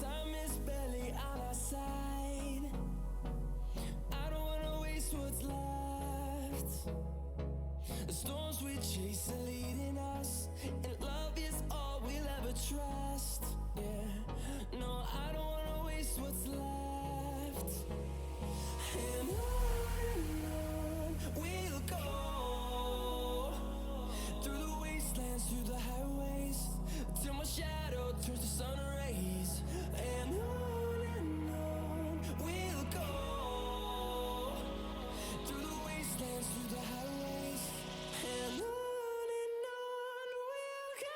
Time is barely on our side. I don't wanna waste what's left. The storms we chase are leading us, and love is all we'll ever trust. Yeah, no, I don't wanna waste what's left. And on we'll go, through the wastelands, through the highways, till my shadow turns to sun rays. And on we'll go, through the wastelands, through the highways, and on we'll go.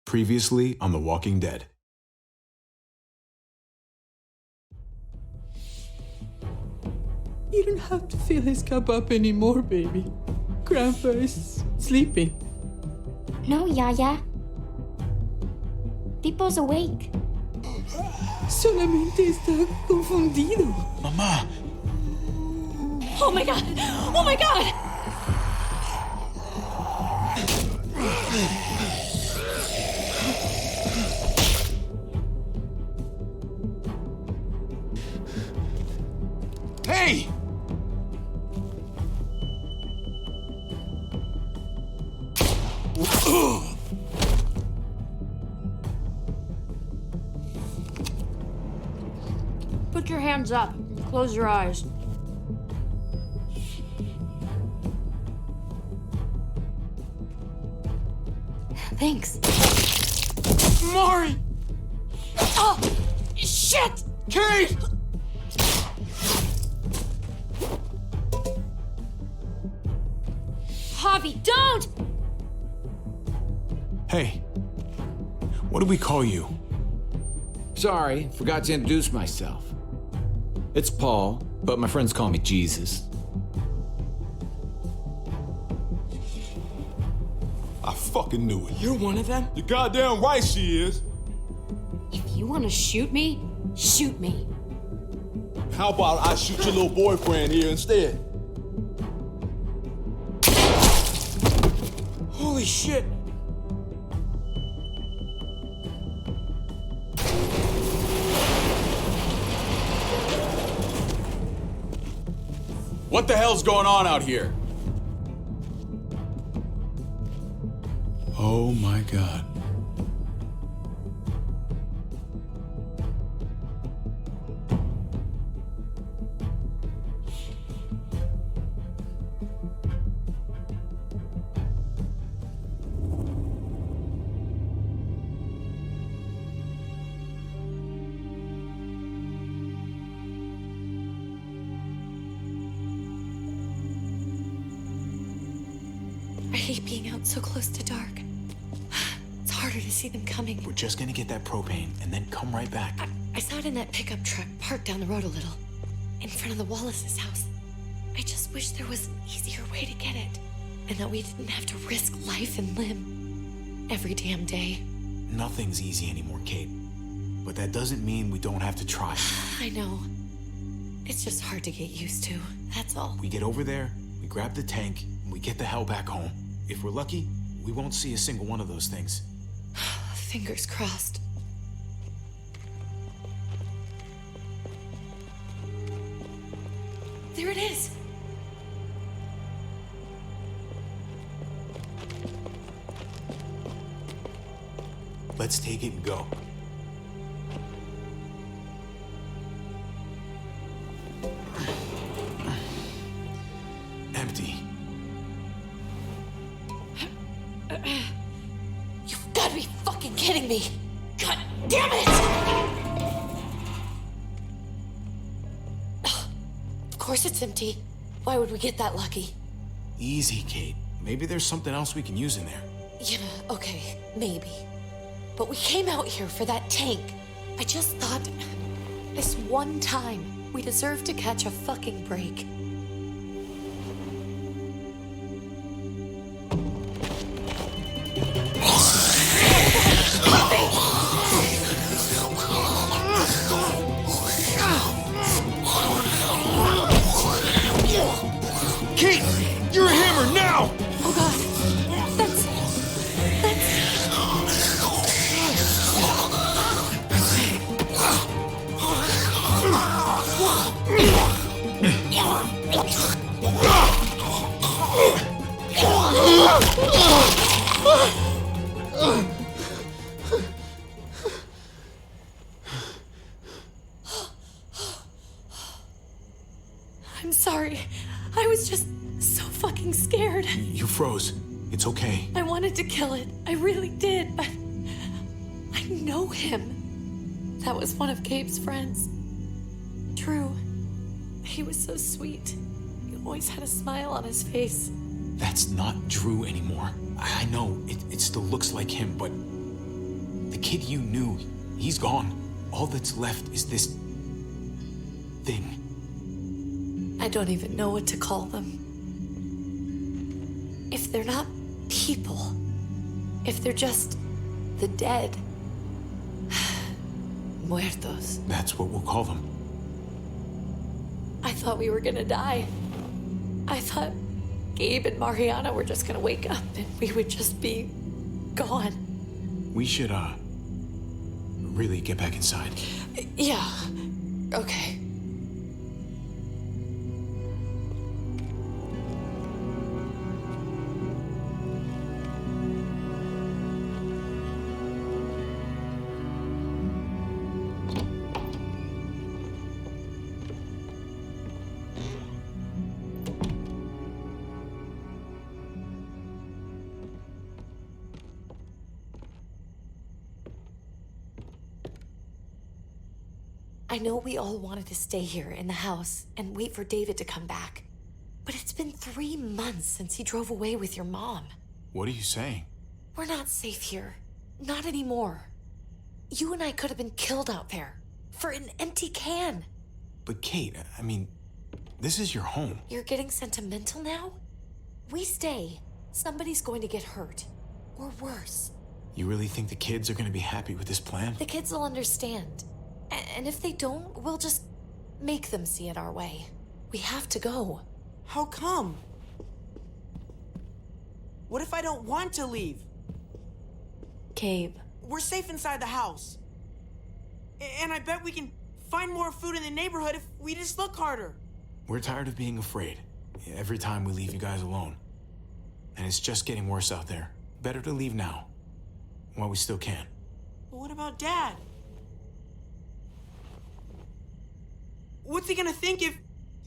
Previously on The Walking Dead. You don't have to fill his cup up anymore, baby. Grandpa is sleeping. No, Yaya. Pipo's awake. Solamente está confundido. Mamá! Oh my god! Oh my god! Hey! Put your hands up. Close your eyes. Thanks. Mari! Oh! Shit! Kate! Javi, don't! Hey. What do we call you? Sorry, forgot to introduce myself. It's Paul, but my friends call me Jesus. I fucking knew it. You're one of them? You're goddamn right she is. If you want to shoot me, shoot me. How about I shoot your little boyfriend here instead? Holy shit! What the hell's going on out here? Oh my god. I hate being out so close to dark. It's harder to see them coming. We're just gonna get that propane and then come right back. I saw it in that pickup truck parked down the road a little, in front of the Wallace's house. I just wish there was an easier way to get it, and that we didn't have to risk life and limb every damn day. Nothing's easy anymore, Kate. But that doesn't mean we don't have to try. I know. It's just hard to get used to, that's all. We get over there, we grab the tank, and we get the hell back home. If we're lucky, we won't see a single one of those things. Fingers crossed. There it is! Let's take it and go. Empty. You've got to be fucking kidding me! God damn it! course it's empty. Why would we get that lucky? Easy, Kate. Maybe there's something else we can use in there. Yeah, okay, maybe. But we came out here for that tank. I just thought, this one time, we deserve to catch a fucking break. Kate, you're a hammer now! Oh god, that's... I'm sorry. I was just so fucking scared. You froze. It's okay. I wanted to kill it. I really did, but I know him. That was one of Gabe's friends. Drew. He was so sweet. He always had a smile on his face. That's not Drew anymore. I know, it still looks like him, but the kid you knew, he's gone. All that's left is this thing. I don't even know what to call them. If they're not people, if they're just the dead, muertos. That's what we'll call them. I thought we were gonna die. I thought Gabe and Mariana were just gonna wake up and we would just be gone. We should, really get back inside. Yeah, okay. I know we all wanted to stay here in the house and wait for David to come back. But it's been 3 months since he drove away with your mom. What are you saying? We're not safe here. Not anymore. You and I could have been killed out there. For an empty can. But Kate, I mean, this is your home. You're getting sentimental now? We stay. Somebody's going to get hurt. Or worse. You really think the kids are gonna be happy with this plan? The kids will understand. And if they don't, we'll just make them see it our way. We have to go. How come? What if I don't want to leave? Gabe. We're safe inside the house. And I bet we can find more food in the neighborhood if we just look harder. We're tired of being afraid. Every time we leave you guys alone. And it's just getting worse out there. Better to leave now. While we still can. But what about Dad? What's he gonna think if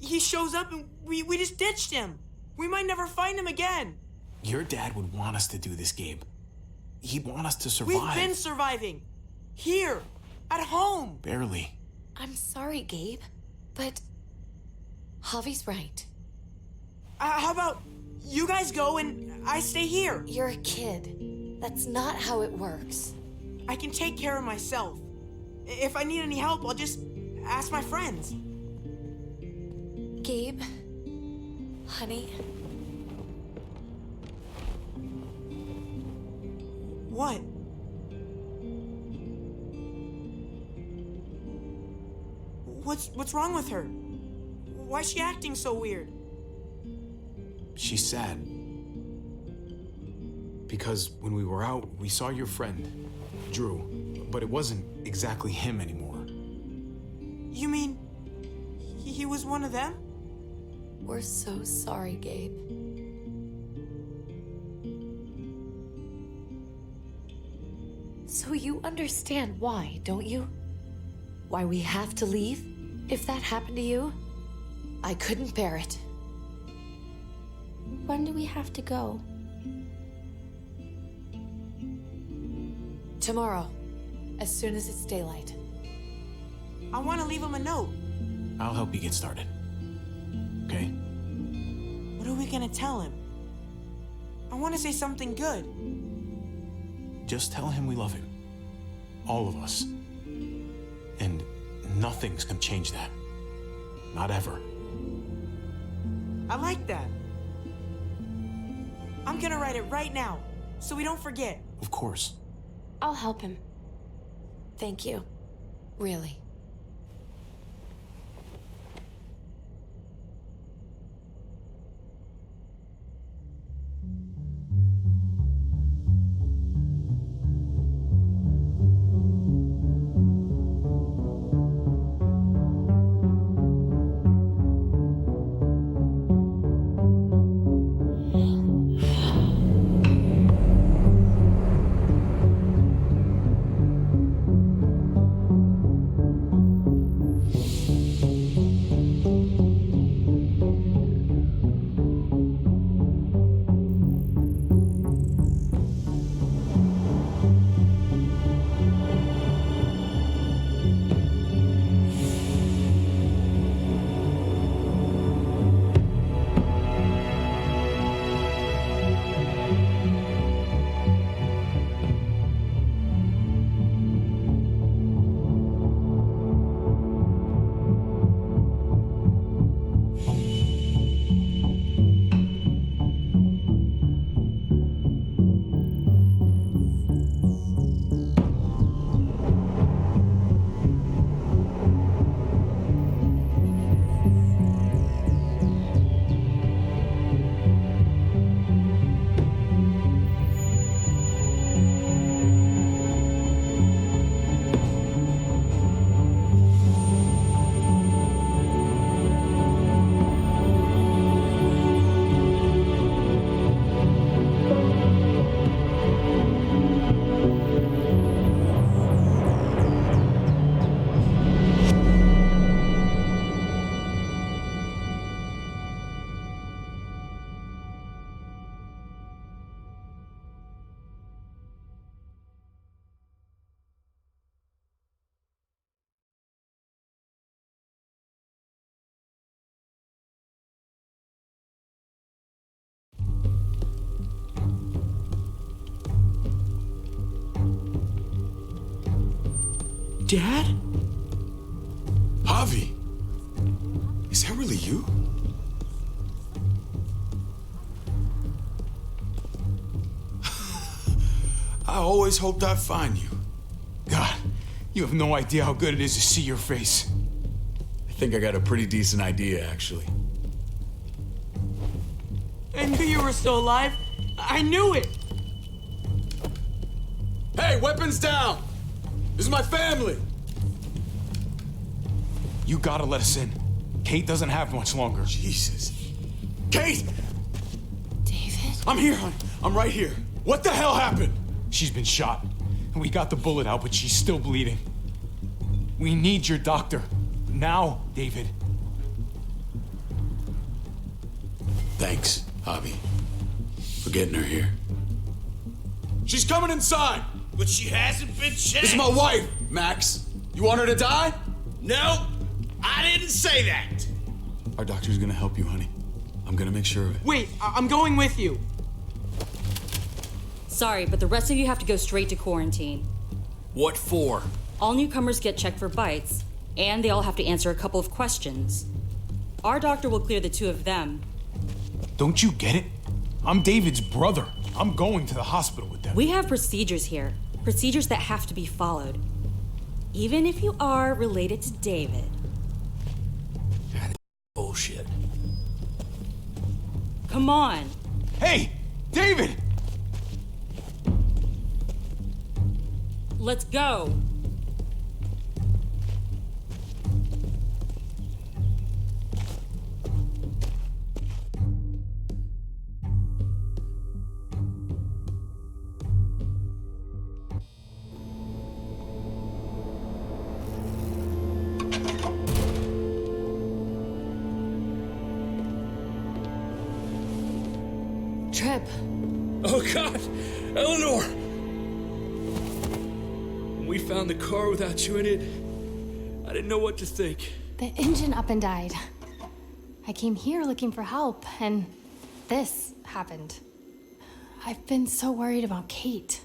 he shows up and we just ditched him? We might never find him again. Your dad would want us to do this, Gabe. He'd want us to survive. We've been surviving. Here. At home. Barely. I'm sorry, Gabe. But Javi's right. How about you guys go and I stay here? You're a kid. That's not how it works. I can take care of myself. If I need any help, I'll just ask my friends. Gabe, honey, What? What's wrong with her? Why is she acting so weird? She's sad. Because when we were out, we saw your friend, Drew, but it wasn't exactly him anymore. You mean he was one of them? we're so sorry, Gabe. So you understand why, don't you? Why we have to leave? If that happened to you, I couldn't bear it. When do we have to go? Tomorrow, as soon as it's daylight. I want to leave him a note. I'll help you get started. okay? What are we gonna tell him? I want to say something good. Just tell him we love him. All of us. And nothing's gonna change that. Not ever. I like that. I'm gonna write it right now, so we don't forget. Of course. I'll help him. Thank you. Really. Dad? Javi, is that really you? I always hoped I'd find you. God, you have no idea how good it is to see your face. I think I got a pretty decent idea, actually. I knew you were still alive. I knew it. Hey, weapons down! This is my family! You gotta let us in. Kate doesn't have much longer. Jesus. Kate! David? I'm here, honey. I'm right here. What the hell happened? She's been shot. And we got the bullet out, but she's still bleeding. We need your doctor. Now, David. Thanks, Javi, for getting her here. She's coming inside! But she hasn't been checked. This is my wife, Max. You want her to die? No, I didn't say that. Our doctor's gonna help you, honey. I'm gonna make sure of it. Wait, I'm going with you. Sorry, but the rest of you have to go straight to quarantine. What for? All newcomers get checked for bites, and they all have to answer a couple of questions. Our doctor will clear the two of them. Don't you get it? I'm David's brother. I'm going to the hospital with them. We have procedures here. Procedures that have to be followed. Even if you are related to David. Bullshit. Come on. Hey, David! Let's go. Trip. Oh, God! Eleanor! When we found the car without you in it, I didn't know what to think. The engine up and died. I came here looking for help, and this happened. I've been so worried about Kate.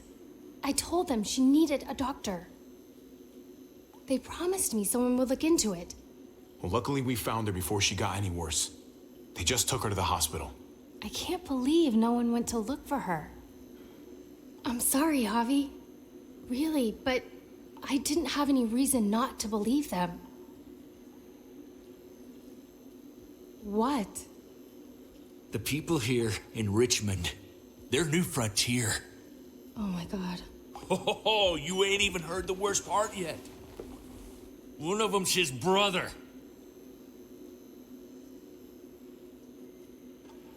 I told them she needed a doctor. They promised me someone would look into it. Well, luckily we found her before she got any worse. They just took her to the hospital. I can't believe no one went to look for her. I'm sorry, Javi. Really, but I didn't have any reason not to believe them. What? The people here in Richmond, they're New Frontier. Oh my god. Oh, you ain't even heard the worst part yet. One of them's his brother.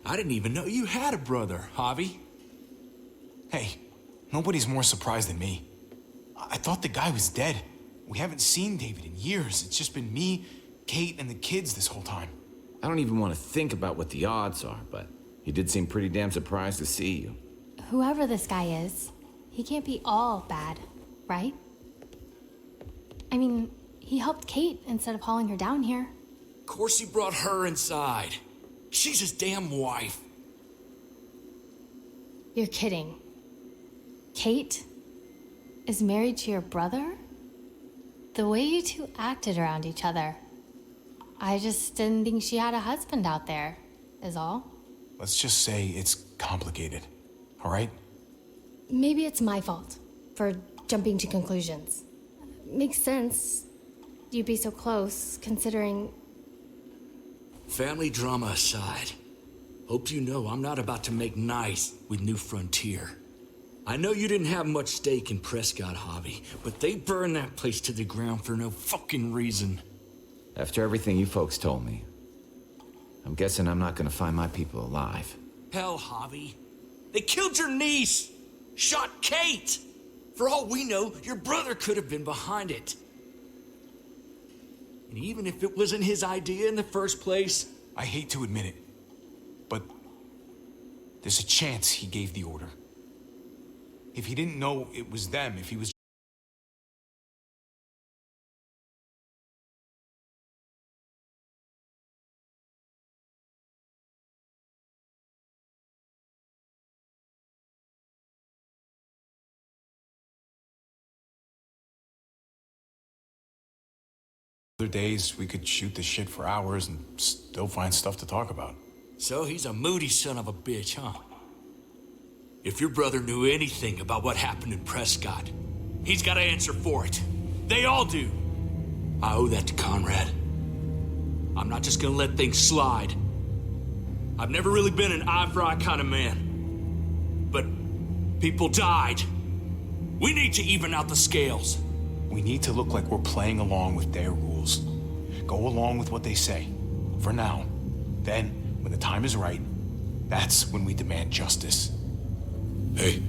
I didn't even know you had a brother, Javi. Hey, nobody's more surprised than me. I thought the guy was dead. We haven't seen David in years. It's just been me, Kate, and the kids this whole time. I don't even want to think about what the odds are, but he did seem pretty damn surprised to see you. Whoever this guy is, he can't be all bad, right? I mean, he helped Kate instead of hauling her down here. Of course he brought her inside. She's his damn wife. You're kidding. Kate is married to your brother? The way you two acted around each other. I just didn't think she had a husband out there, is all. Let's just say it's complicated, all right? Maybe it's my fault for jumping to conclusions. Makes sense. You'd be so close, considering... Family drama aside, hope you know I'm not about to make nice with New Frontier. I know you didn't have much stake in Prescott, Javi, but they burned that place to the ground for no fucking reason. After everything you folks told me, I'm guessing I'm not gonna find my people alive. Hell, Javi. They killed your niece! Shot Kate! For all we know, your brother could have been behind it. And even if it wasn't his idea in the first place... I hate to admit it, but there's a chance he gave the order. If he didn't know it was them, if he was... Other days, we could shoot the shit for hours and still find stuff to talk about. So he's a moody son of a bitch, huh? If your brother knew anything about what happened in Prescott, he's got to answer for it. They all do. I owe that to Conrad. I'm not just gonna let things slide. I've never really been an eye-for-eye kind of man. But people died. We need to even out the scales. We need to look like we're playing along with their rules. Go along with what they say. For now. Then, when the time is right, that's when we demand justice. Hey.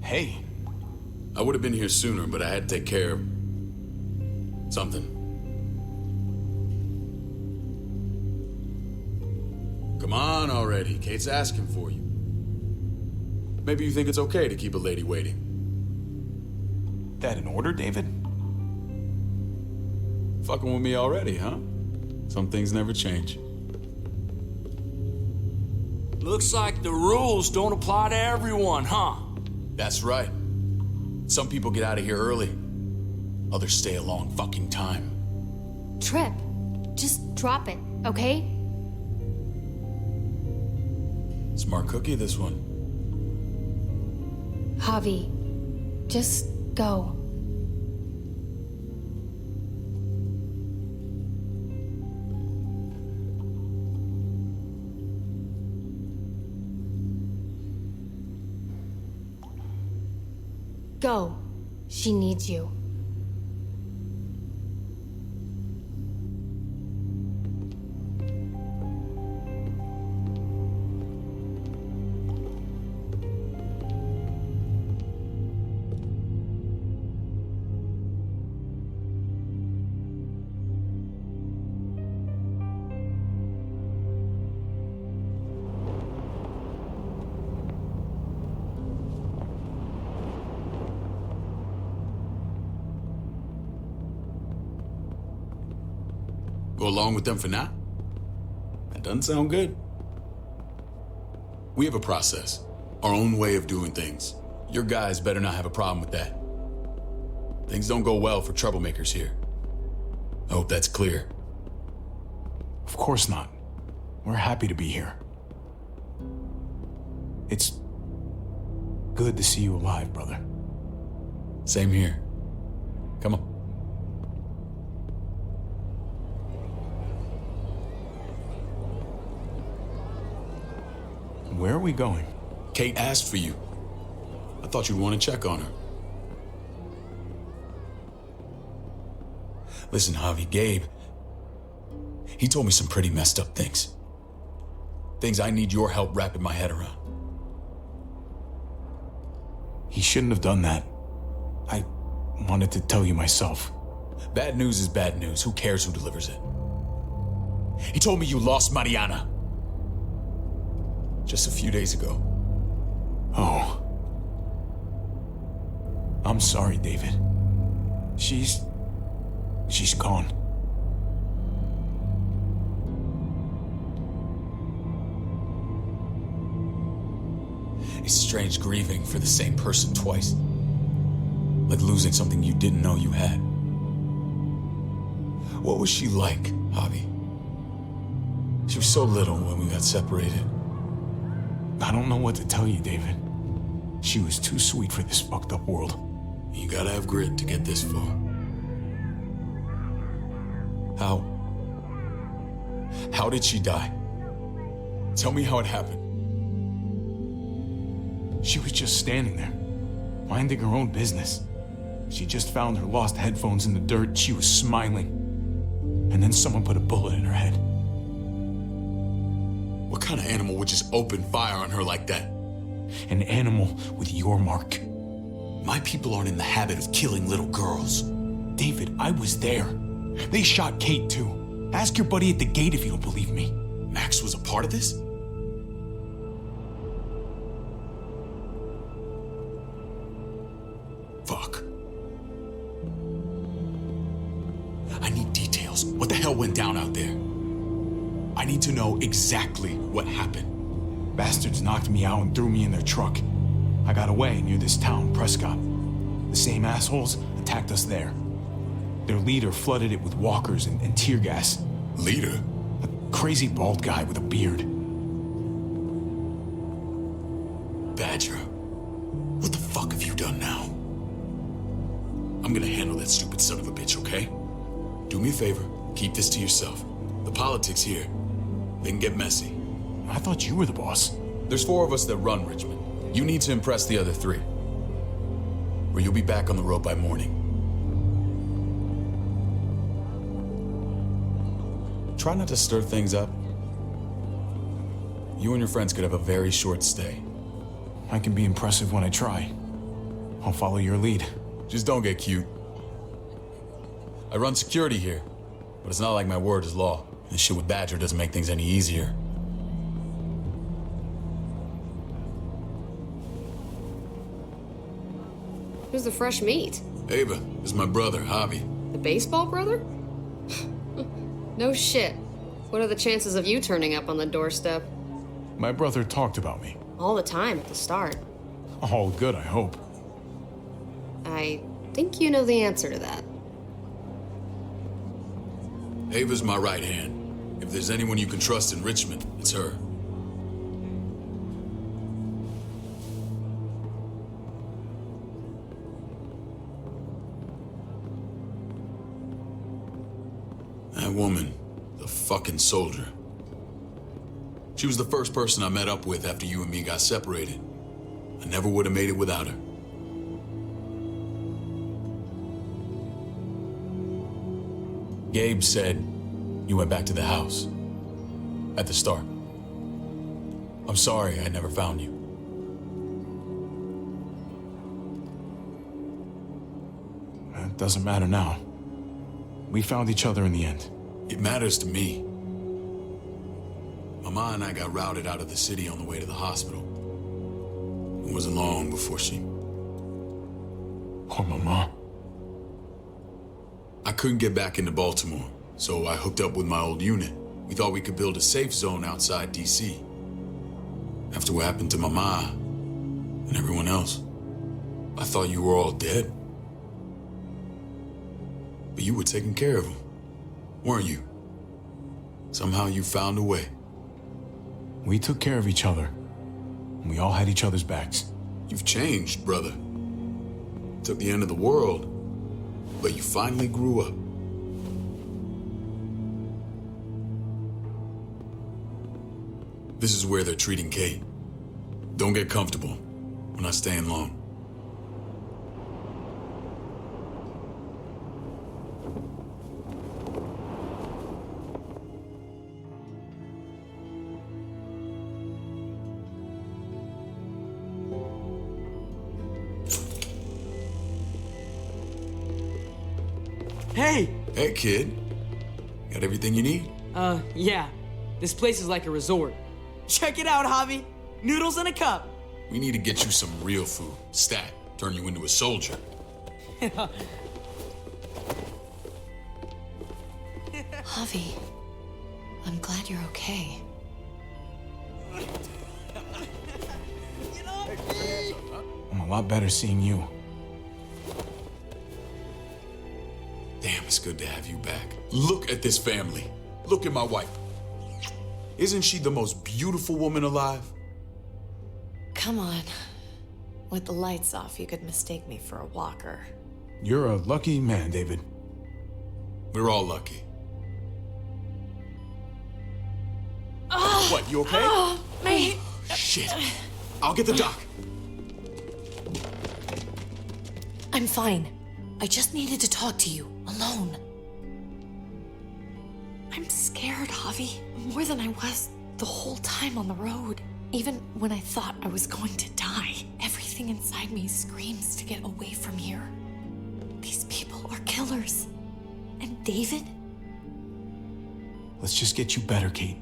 Hey. I would have been here sooner, but I had to take care of something. Come on already. Kate's asking for you. Maybe you think it's okay to keep a lady waiting. That in order, David? Fucking with me already, huh? Some things never change. Looks like the rules don't apply to everyone, huh? That's right. Some people get out of here early. Others stay a long fucking time. Trip, just drop it, okay? Smart cookie, this one. Javi, just go. Go. She needs you. Go along with them for now? That doesn't sound good. We have a process, our own way of doing things. Your guys better not have a problem with that. Things don't go well for troublemakers here. I hope that's clear. Of course not. We're happy to be here. It's good to see you alive, brother. Same here. Come on. Where are we going? Kate asked for you. I thought you'd want to check on her. Listen, Javi, Gabe, he told me some pretty messed up things. Things I need your help wrapping my head around. He shouldn't have done that. I wanted to tell you myself. Bad news is bad news. Who cares who delivers it? He told me you lost Mariana. Just a few days ago. Oh. I'm sorry, David. She's gone. It's strange grieving for the same person twice. Like losing something you didn't know you had. What was she like, Javi? She was so little when we got separated. I don't know what to tell you, David. She was too sweet for this fucked up world. You gotta have grit to get this far. How did she die? Tell me how it happened. She was just standing there, minding her own business. She just found her lost headphones in the dirt. She was smiling. And then someone put a bullet in her head. What kind of animal would just open fire on her like that? An animal with your mark. My people aren't in the habit of killing little girls. David, I was there. They shot Kate too. Ask your buddy at the gate if you don't believe me. Max was a part of this? Fuck. I need details. What the hell went down out there? I need to know exactly what happened. Bastards knocked me out and threw me in their truck. I got away near this town, Prescott. The same assholes attacked us there. Their leader flooded it with walkers and tear gas. Leader? A crazy bald guy with a beard. Badger, what the fuck have you done now? I'm gonna handle that stupid son of a bitch, okay? Do me a favor, keep this to yourself. The politics here, they can get messy. I thought you were the boss. There's 4 of us that run Richmond. You need to impress the other 3. Or you'll be back on the road by morning. Try not to stir things up. You and your friends could have a very short stay. I can be impressive when I try. I'll follow your lead. Just don't get cute. I run security here, but it's not like my word is law. This shit with Badger doesn't make things any easier. Who's the fresh meat? Ava, this is my brother, Javi. The baseball brother? No shit. What are the chances of you turning up on the doorstep? My brother talked about me. All the time at the start. All good, I hope. I think you know the answer to that. Ava's my right hand. If there's anyone you can trust in Richmond, it's her. That woman, the fucking soldier. She was the first person I met up with after you and me got separated. I never would have made it without her. Gabe said you went back to the house at the start. I'm sorry I never found you. It doesn't matter now. We found each other in the end. It matters to me. Mama and I got routed out of the city on the way to the hospital. It wasn't long before she... Poor Mama. I couldn't get back into Baltimore, So I hooked up with my old unit. We thought we could build a safe zone outside DC. After what happened to my ma and everyone else, I thought you were all dead. But you were taking care of them, weren't you? Somehow you found a way. We took care of each other. And we all had each other's backs. You've changed, brother. Took the end of the world, but you finally grew up. This is where they're treating Kate. Don't get comfortable. We're not staying long. Hey! Hey, kid. Got everything you need? Yeah. This place is like a resort. Check it out, Javi. Noodles in a cup. We need to get you some real food. Stat. Turn you into a soldier. Javi, I'm glad you're okay. I'm a lot better seeing you. Damn, it's good to have you back. Look at this family. Look at my wife. Isn't she the most beautiful woman alive? Come on. With the lights off, you could mistake me for a walker. You're a lucky man, David. We're all lucky. What, you okay? My... Shit. I'll get the doc. I'm fine. I just needed to talk to you, alone. I'm scared, Javi. More than I was the whole time on the road. Even when I thought I was going to die, everything inside me screams to get away from here. These people are killers. And David? Let's just get you better, Kate.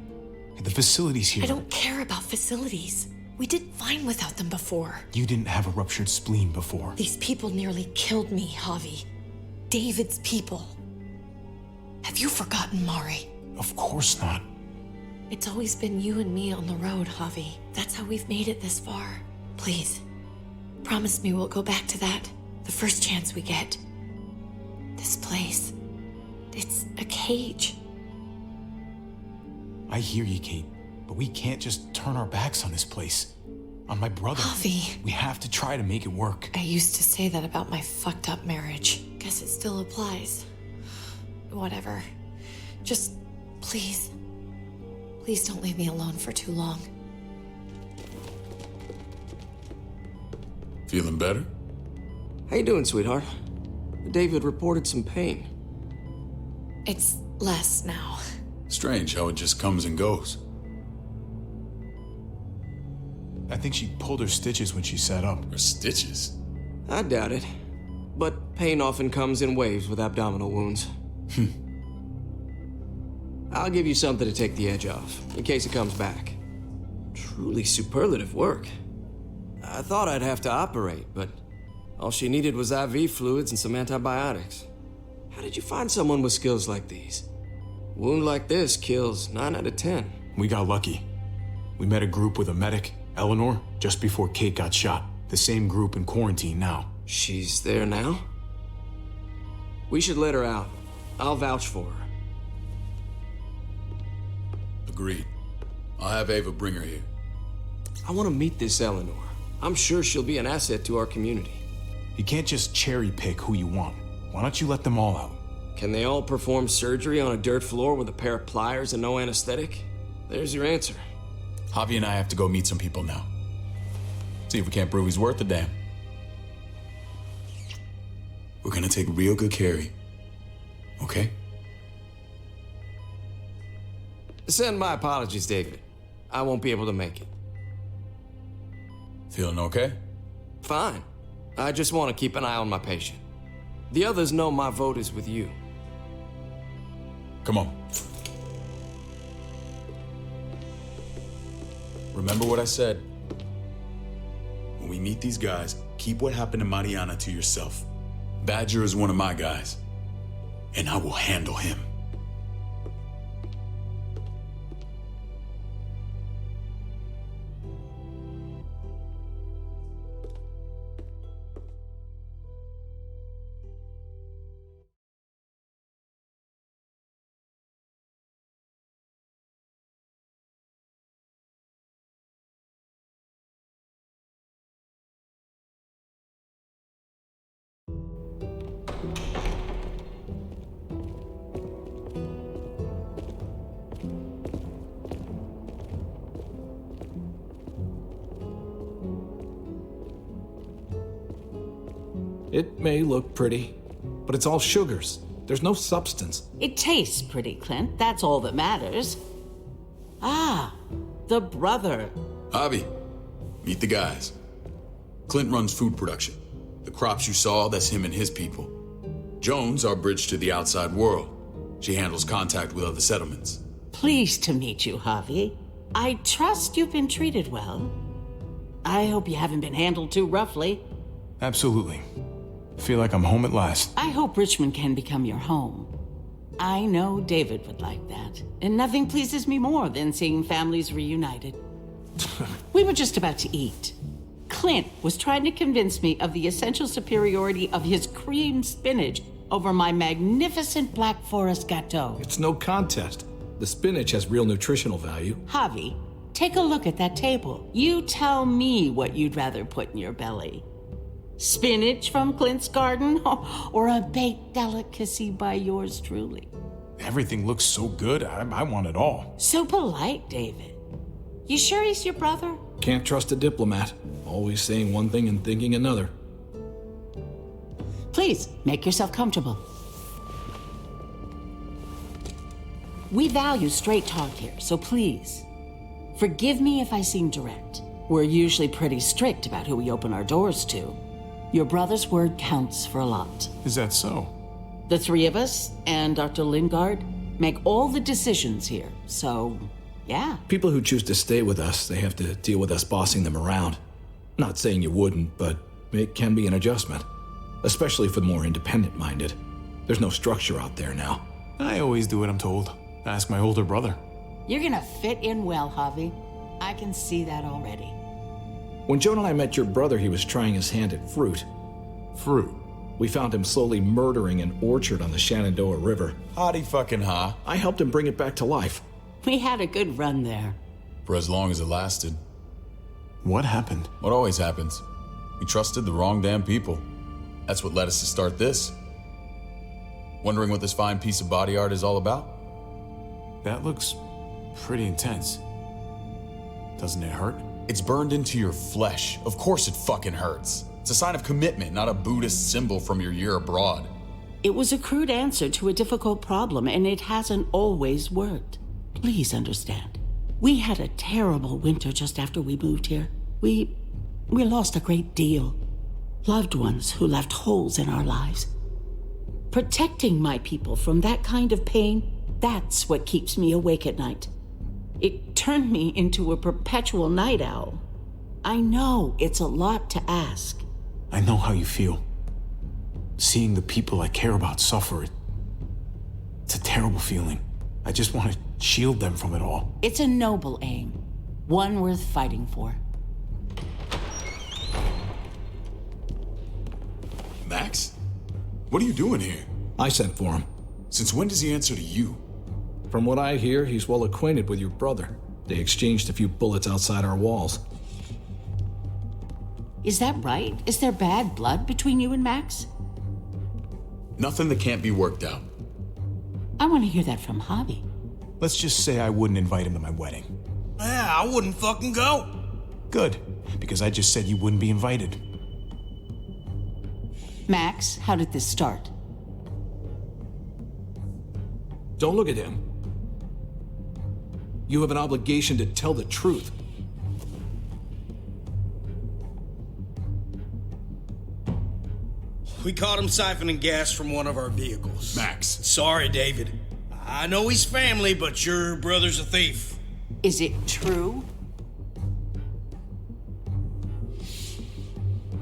The facility's here. I don't care about facilities. We did fine without them before. You didn't have a ruptured spleen before. These people nearly killed me, Javi. David's people. Have you forgotten, Mari? Of course not. It's always been you and me on the road, Javi. That's how we've made it this far. Please, promise me we'll go back to that the first chance we get. This place, it's a cage. I hear you, Kate, but we can't just turn our backs on this place. On my brother. Javi. We have to try to make it work. I used to say that about my fucked up marriage. Guess it still applies. Whatever. Just, please. Please don't leave me alone for too long. Feeling better? How you doing, sweetheart? David reported some pain. It's less now. Strange how it just comes and goes. I think she pulled her stitches when she sat up. Her stitches? I doubt it. But pain often comes in waves with abdominal wounds. I'll give you something to take the edge off, in case it comes back. Truly superlative work. I thought I'd have to operate, but all she needed was IV fluids and some antibiotics. How did you find someone with skills like these? A wound like this kills 9 out of 10. We got lucky. We met a group with a medic, Eleanor, just before Kate got shot. The same group in quarantine now. She's there now? We should let her out. I'll vouch for her. Agreed. I'll have Ava bring her here. I want to meet this Eleanor. I'm sure she'll be an asset to our community. You can't just cherry pick who you want. Why don't you let them all out? Can they all perform surgery on a dirt floor with a pair of pliers and no anesthetic? There's your answer. Javi and I have to go meet some people now. See if we can't prove he's worth a damn. We're gonna take real good care of you. Okay? Send my apologies, David. I won't be able to make it. Feeling okay? Fine. I just want to keep an eye on my patient. The others know my vote is with you. Come on. Remember what I said. When we meet these guys, keep what happened to Mariana to yourself. Badger is one of my guys, and I will handle him. It may look pretty, but it's all sugars. There's no substance. It tastes pretty, Clint. That's all that matters. Ah, the brother. Javi, meet the guys. Clint runs food production. The crops you saw, that's him and his people. Jones, our bridge to the outside world. She handles contact with other settlements. Pleased to meet you, Javi. I trust you've been treated well. I hope you haven't been handled too roughly. Absolutely. Feel like I'm home at last. I hope Richmond can become your home. I know David would like that, and nothing pleases me more than seeing families reunited. We were just about to eat. Clint was trying to convince me of the essential superiority of his cream spinach over my magnificent Black Forest gâteau. It's no contest. The spinach has real nutritional value. Javi, take a look at that table. You tell me what you'd rather put in your belly. Spinach from Clint's garden, or a baked delicacy by yours truly? Everything looks so good, I want it all. So polite, David. You sure he's your brother? Can't trust a diplomat. Always saying one thing and thinking another. Please, make yourself comfortable. We value straight talk here, so please, forgive me if I seem direct. We're usually pretty strict about who we open our doors to. Your brother's word counts for a lot. Is that so? The three of us and Dr. Lingard make all the decisions here, so yeah. People who choose to stay with us, they have to deal with us bossing them around. Not saying you wouldn't, but it can be an adjustment. Especially for the more independent-minded. There's no structure out there now. I always do what I'm told. Ask my older brother. You're gonna fit in well, Javi. I can see that already. When Joan and I met your brother, he was trying his hand at fruit. Fruit? We found him slowly murdering an orchard on the Shenandoah River. Howdy fucking ha. I helped him bring it back to life. We had a good run there. For as long as it lasted. What happened? What always happens. We trusted the wrong damn people. That's what led us to start this. Wondering what this fine piece of body art is all about? That looks pretty intense. Doesn't it hurt? It's burned into your flesh. Of course it fucking hurts. It's a sign of commitment, not a Buddhist symbol from your year abroad. It was a crude answer to a difficult problem, and it hasn't always worked. Please understand. We had a terrible winter just after we moved here. We lost a great deal. Loved ones who left holes in our lives. Protecting my people from that kind of pain, that's what keeps me awake at night. It turned me into a perpetual night owl. I know it's a lot to ask. I know how you feel. Seeing the people I care about suffer, it's a terrible feeling. I just want to shield them from it all. It's a noble aim, one worth fighting for. Max? What are you doing here? I sent for him. Since when does he answer to you? From what I hear, he's well acquainted with your brother. They exchanged a few bullets outside our walls. Is that right? Is there bad blood between you and Max? Nothing that can't be worked out. I want to hear that from Javi. Let's just say I wouldn't invite him to my wedding. Yeah, I wouldn't fucking go. Good, because I just said you wouldn't be invited. Max, how did this start? Don't look at him. You have an obligation to tell the truth. We caught him siphoning gas from one of our vehicles. Max. Sorry, David. I know he's family, but your brother's a thief. Is it true?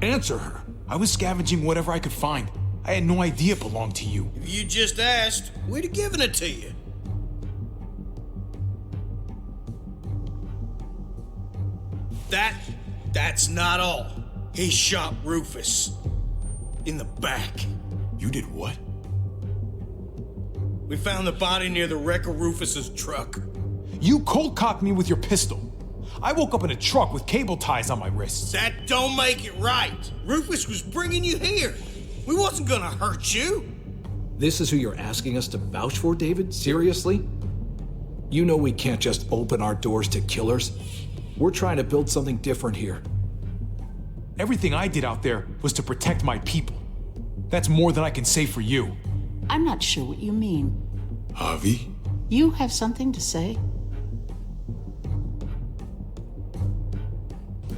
Answer her. I was scavenging whatever I could find. I had no idea it belonged to you. If you just asked, we'd have given it to you. That's not all. He shot Rufus. In the back. You did what? We found the body near the wreck of Rufus's truck. You cold-cocked me with your pistol. I woke up in a truck with cable ties on my wrists. That don't make it right. Rufus was bringing you here. We wasn't gonna hurt you. This is who you're asking us to vouch for, David? Seriously? You know we can't just open our doors to killers. We're trying to build something different here. Everything I did out there was to protect my people. That's more than I can say for you. I'm not sure what you mean. Javi? You have something to say?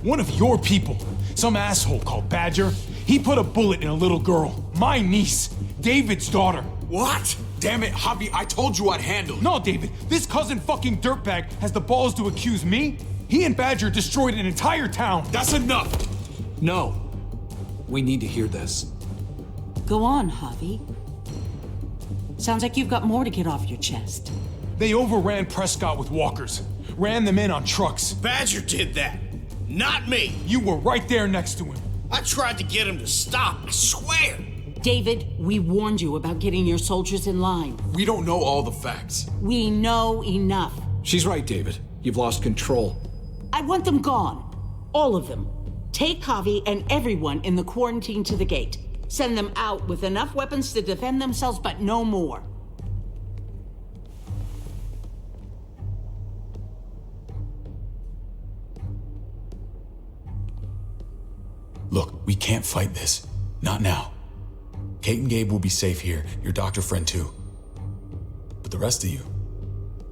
One of your people, some asshole called Badger, he put a bullet in a little girl, my niece, David's daughter. What? Damn it, Javi, I told you I'd handle it. No, David, this cousin fucking dirtbag has the balls to accuse me? He and Badger destroyed an entire town. That's enough! No. We need to hear this. Go on, Javi. Sounds like you've got more to get off your chest. They overran Prescott with walkers, ran them in on trucks. Badger did that, not me. You were right there next to him. I tried to get him to stop, I swear. David, we warned you about getting your soldiers in line. We don't know all the facts. We know enough. She's right, David. You've lost control. I want them gone. All of them. Take Javi and everyone in the quarantine to the gate. Send them out with enough weapons to defend themselves, but no more. Look, we can't fight this. Not now. Kate and Gabe will be safe here, your doctor friend too. But the rest of you,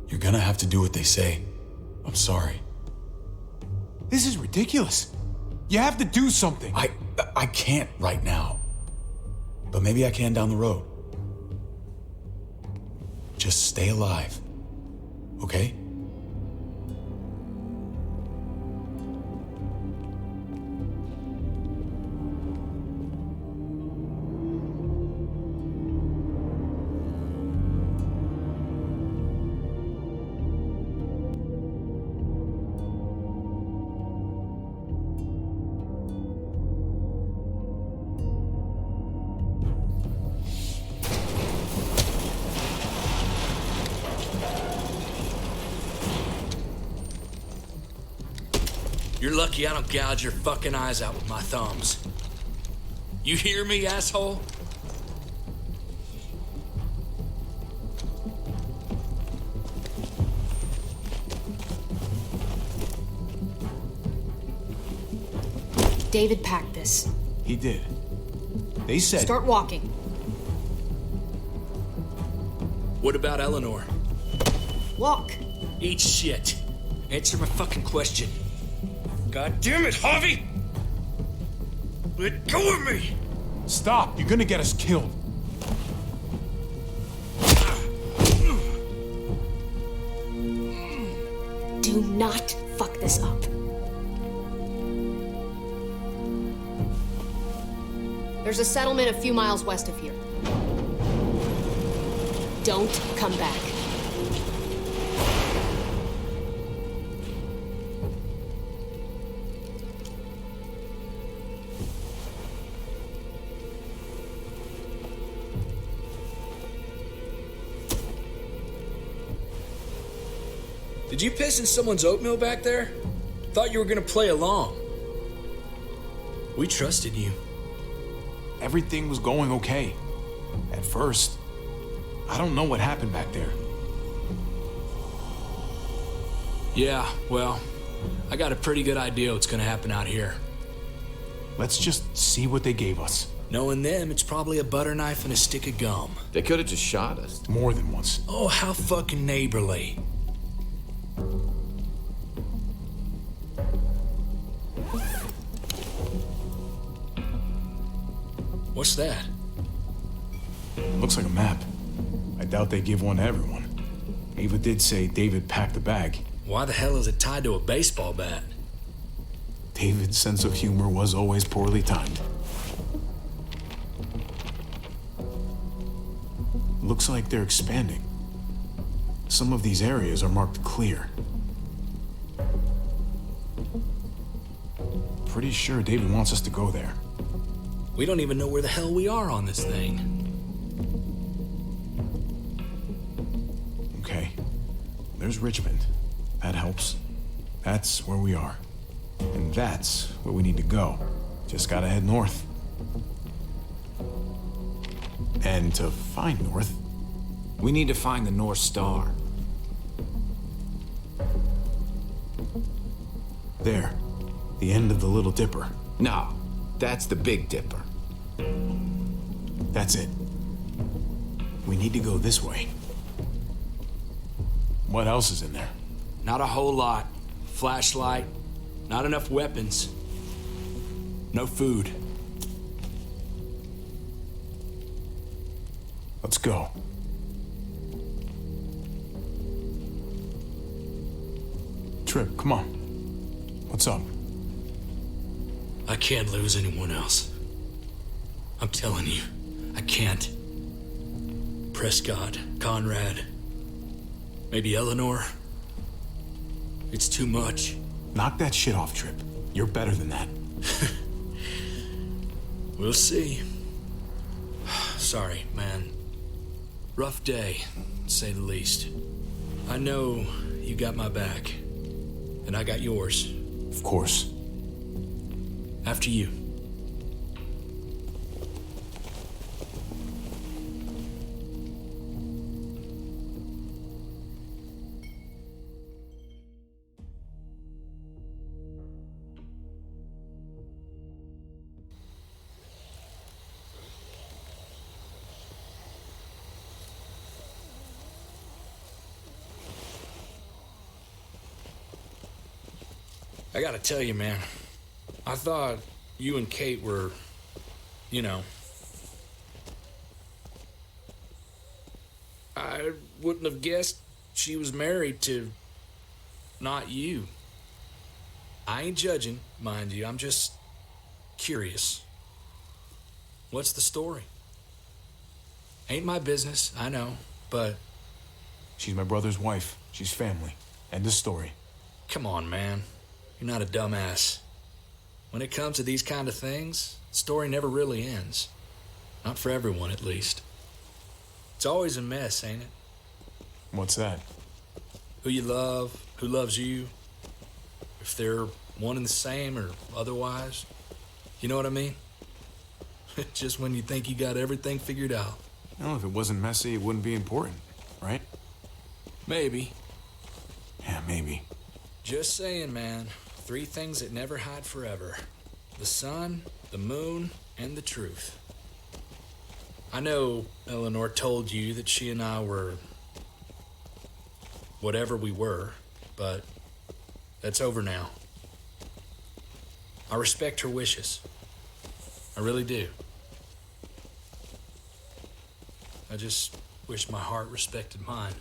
you're gonna have to do what they say. I'm sorry. This is ridiculous. You have to do something. I can't right now. But maybe I can down the road. Just stay alive. Okay? You're lucky I don't gouge your fucking eyes out with my thumbs. You hear me, asshole? David packed this. He did. They said... Start walking. What about Eleanor? Walk. Eat shit. Answer my fucking question. God damn it, Javi! Let go of me! Stop, you're gonna get us killed. Do not fuck this up. There's a settlement a few miles west of here. Don't come back. Did you piss in someone's oatmeal back there? Thought you were gonna play along. We trusted you. Everything was going okay. At first. I don't know what happened back there. Yeah, well, I got a pretty good idea what's gonna happen out here. Let's just see what they gave us. Knowing them, it's probably a butter knife and a stick of gum. They could have just shot us. More than once. Oh, how fucking neighborly. What's that? Looks like a map. I doubt they give one to everyone. Ava did say David packed the bag. Why the hell is it tied to a baseball bat? David's sense of humor was always poorly timed. Looks like they're expanding. Some of these areas are marked clear. Pretty sure David wants us to go there. We don't even know where the hell we are on this thing. Okay. There's Richmond. That helps. That's where we are. And that's where we need to go. Just gotta head north. And to find north... We need to find the North Star. There. The end of the Little Dipper. No, that's the Big Dipper. That's it. We need to go this way. What else is in there? Not a whole lot. Flashlight, not enough weapons. No food. Let's go. Trip, come on. What's up? I can't lose anyone else. I'm telling you, I can't. Prescott, Conrad, maybe Eleanor. It's too much. Knock that shit off, Trip. You're better than that. We'll see. Sorry, man. Rough day, to say the least. I know you got my back, and I got yours. Of course. After you. I gotta tell you, man, I thought you and Kate were, you know, I wouldn't have guessed she was married to not you. I ain't judging, mind you, I'm just curious. What's the story? Ain't my business, I know, but... She's my brother's wife. She's family. End of story. Come on, man. You're not a dumbass. When it comes to these kind of things, the story never really ends. Not for everyone, at least. It's always a mess, ain't it? What's that? Who you love, who loves you, if they're one and the same or otherwise. You know what I mean? Just when you think you got everything figured out. No, if it wasn't messy, it wouldn't be important, right? Maybe. Yeah, maybe. Just saying, man. 3 things that never hide forever. The sun, the moon, and the truth. I know Eleanor told you that she and I were... whatever we were, but that's over now. I respect her wishes. I really do. I just wish my heart respected mine.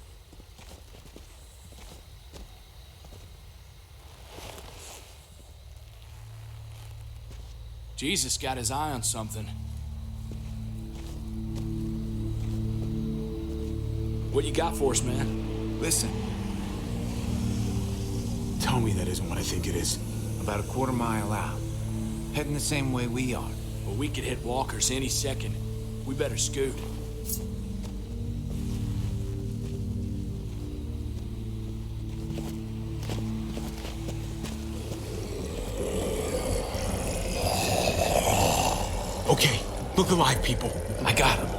Jesus got his eye on something. What you got for us, man? Listen. Tell me that isn't what I think it is. About a quarter mile out. Heading the same way we are. Well, we could hit walkers any second. We better scoot. Okay, look alive, people. I got him.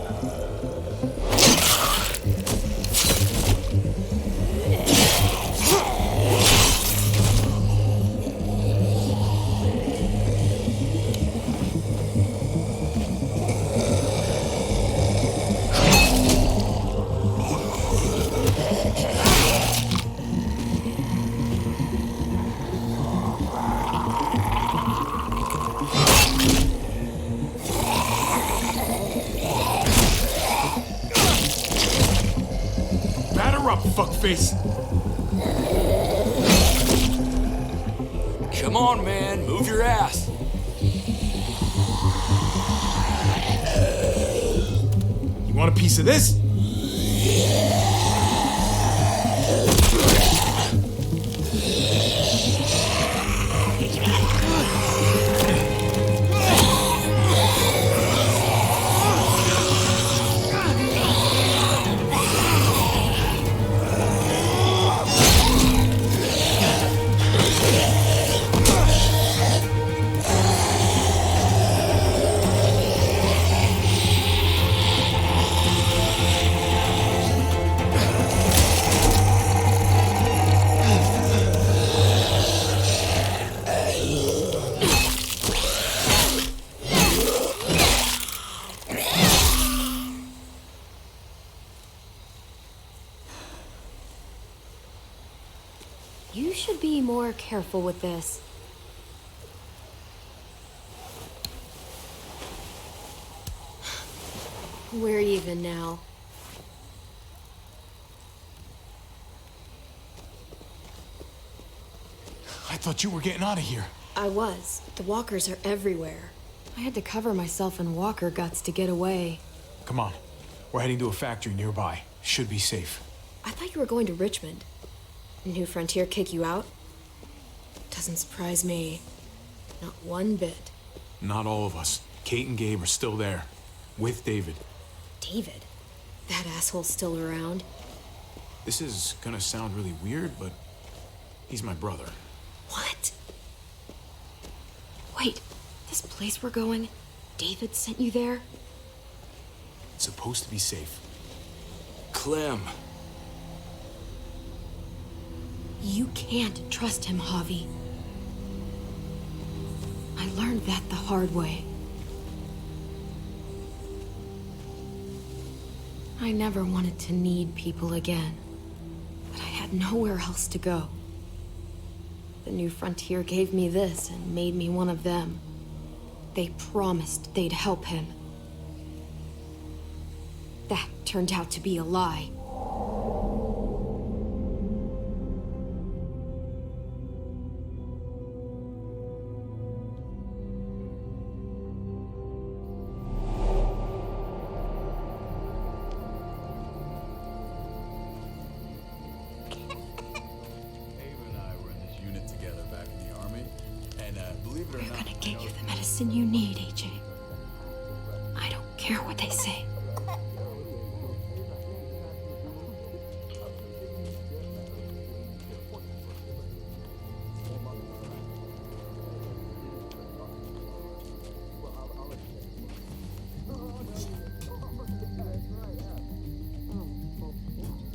Fuckface. Come on, man. Move your ass. You want a piece of this? should be more careful with this. We're even now. I thought you were getting out of here. I was. The walkers are everywhere. I had to cover myself in walker guts to get away. Come on. We're heading to a factory nearby. Should be safe. I thought you were going to Richmond. New Frontier kick you out? Doesn't surprise me. Not one bit. Not all of us. Kate and Gabe are still there. With David. David? That asshole's still around? This is gonna sound really weird, but he's my brother. What? Wait, this place we're going, David sent you there? It's supposed to be safe. Clem. You can't trust him, Javi. I learned that the hard way. I never wanted to need people again, but I had nowhere else to go. The New Frontier gave me this and made me one of them. They promised they'd help him. That turned out to be a lie. You need, AJ. I don't care what they say.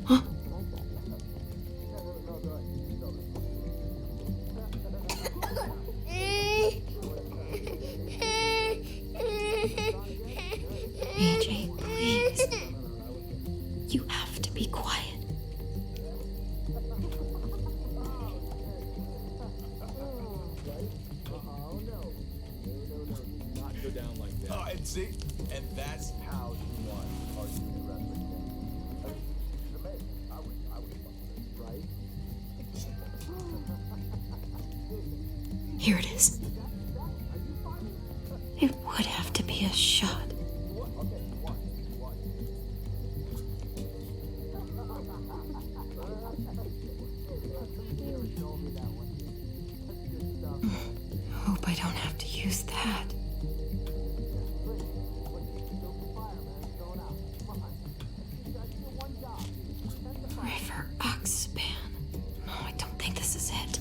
Huh? AJ, please. You have to be quiet. And see, and that's how you won our unit wrestling game. It's amazing. I would, right? Here it is. It would have to be a shot. Hope I don't have to use that. River Oxpan. No, I don't think this is it.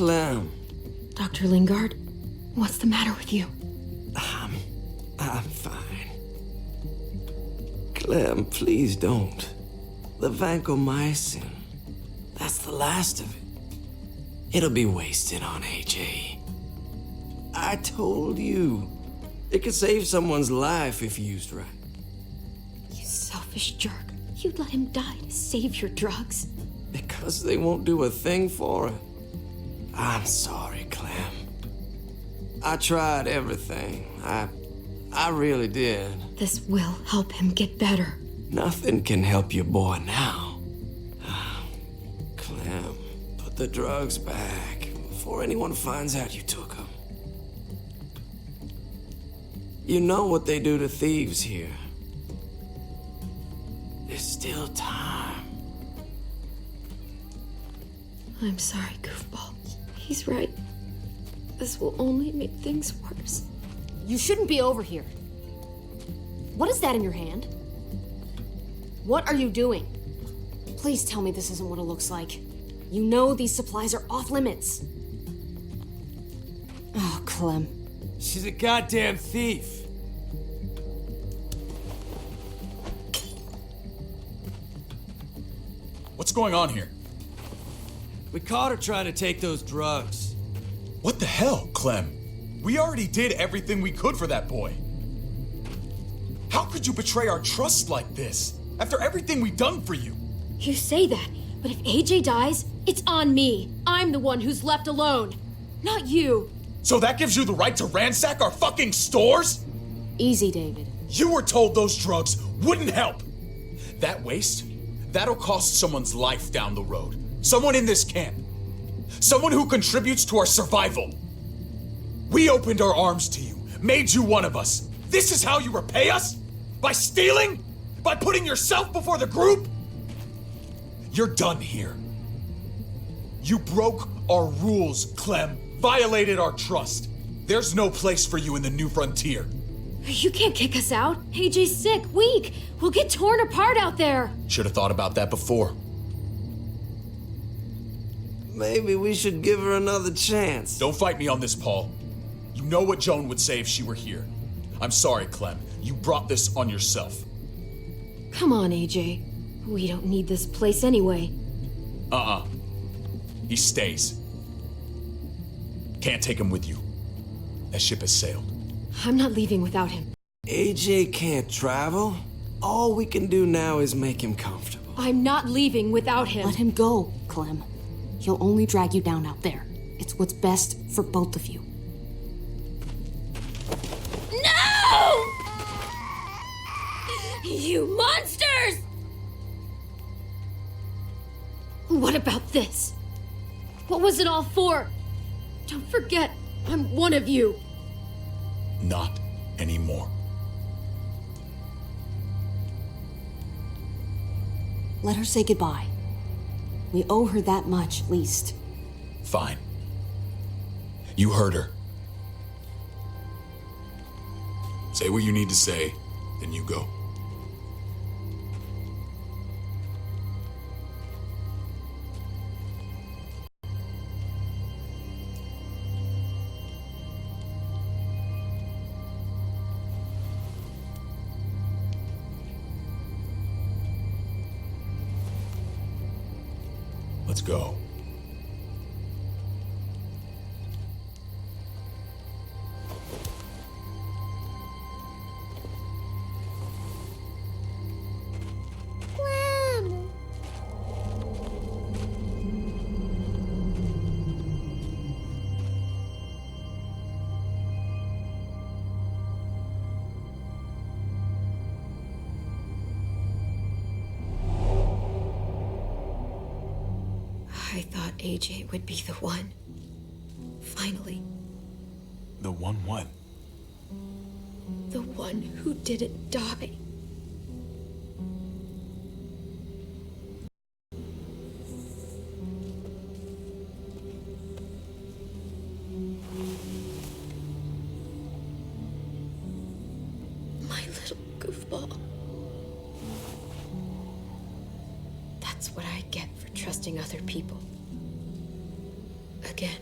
Clem. Dr. Lingard, what's the matter with you? I'm fine. Clem, please don't. The vancomycin. That's the last of it. It'll be wasted on AJ. I told you. It could save someone's life if used right. You selfish jerk. You'd let him die to save your drugs. Because they won't do a thing for it. I'm sorry, Clem. I tried everything. I really did. This will help him get better. Nothing can help your boy now. Clem, put the drugs back before anyone finds out you took them. You know what they do to thieves here. There's still time. I'm sorry, goofball. He's right. This will only make things worse. You shouldn't be over here. What is that in your hand? What are you doing? Please tell me this isn't what it looks like. You know these supplies are off limits. Oh, Clem. She's a goddamn thief. What's going on here? We caught her trying to take those drugs. What the hell, Clem? We already did everything we could for that boy. How could you betray our trust like this? After everything we've done for you? You say that, but if AJ dies, it's on me. I'm the one who's left alone, not you. So that gives you the right to ransack our fucking stores? Easy, David. You were told those drugs wouldn't help. That waste, that'll cost someone's life down the road. Someone in this camp. Someone who contributes to our survival. We opened our arms to you, made you one of us. This is how you repay us? By stealing? By putting yourself before the group? You're done here. You broke our rules, Clem. Violated our trust. There's no place for you in the new frontier. You can't kick us out. AJ's sick, weak. We'll get torn apart out there. Should have thought about that before. Maybe we should give her another chance. Don't fight me on this, Paul. You know what Joan would say if she were here. I'm sorry, Clem. You brought this on yourself. Come on, AJ. We don't need this place anyway. He stays. Can't take him with you. That ship has sailed. I'm not leaving without him. AJ can't travel. All we can do now is make him comfortable. I'm not leaving without him. Let him go, Clem. He'll only drag you down out there. It's what's best for both of you. No! You monsters! What about this? What was it all for? Don't forget, I'm one of you. Not anymore. Let her say goodbye. We owe her that much, at least. Fine. You heard her. Say what you need to say, then you go. Let's go. I thought AJ would be the one. Finally. The one what? The one who didn't die. My little goofball. That's what I get for trusting other people. Again.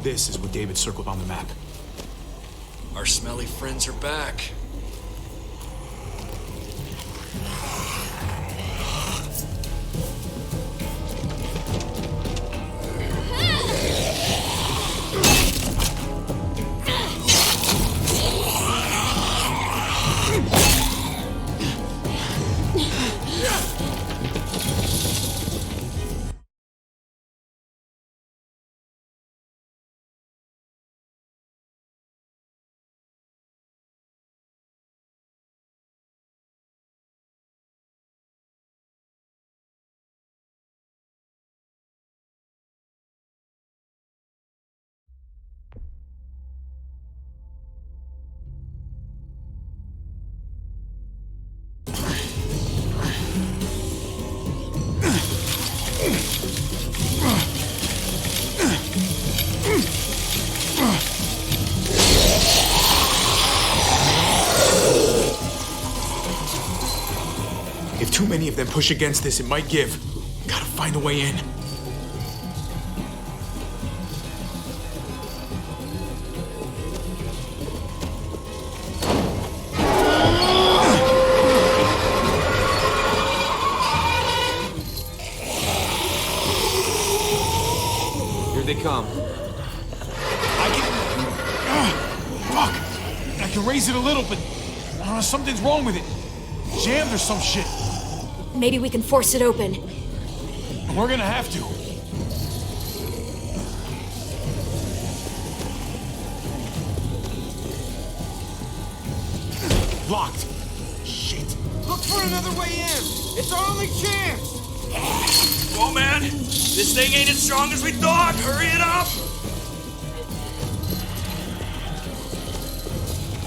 this is what David circled on the map. Our smelly friends are back. If too many of them push against this, it might give. Gotta find a way in. Here they come. Fuck! I can raise it a little, but something's wrong with it. Jammed or some shit. Maybe we can force it open. We're gonna have to. Locked. Shit. Look for another way in. It's our only chance. Whoa, man. This thing ain't as strong as we thought. Hurry it up.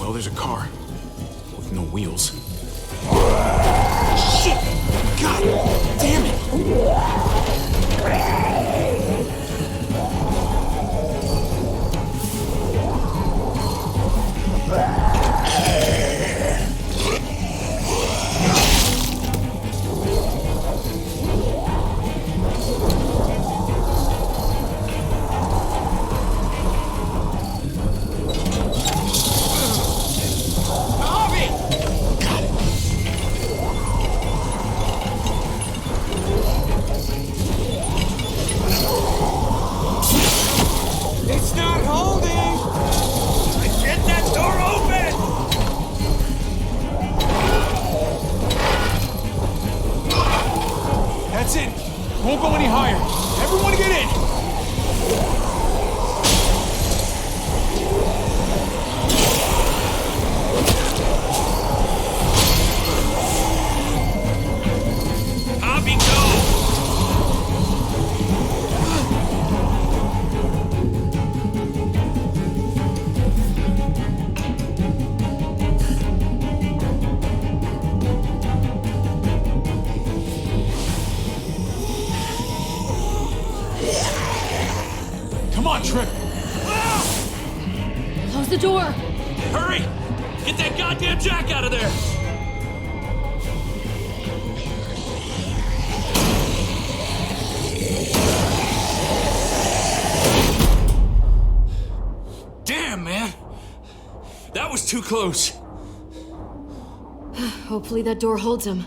Well, there's a car. With no wheels. Shit! God damn it! It's not holding. Get that door open! That's it. Won't go any higher. Everyone get in! Hobby, go! Come on, Trip. Close the door. Hurry! Get that goddamn jack out of there! Damn, man! That was too close. Hopefully that door holds him.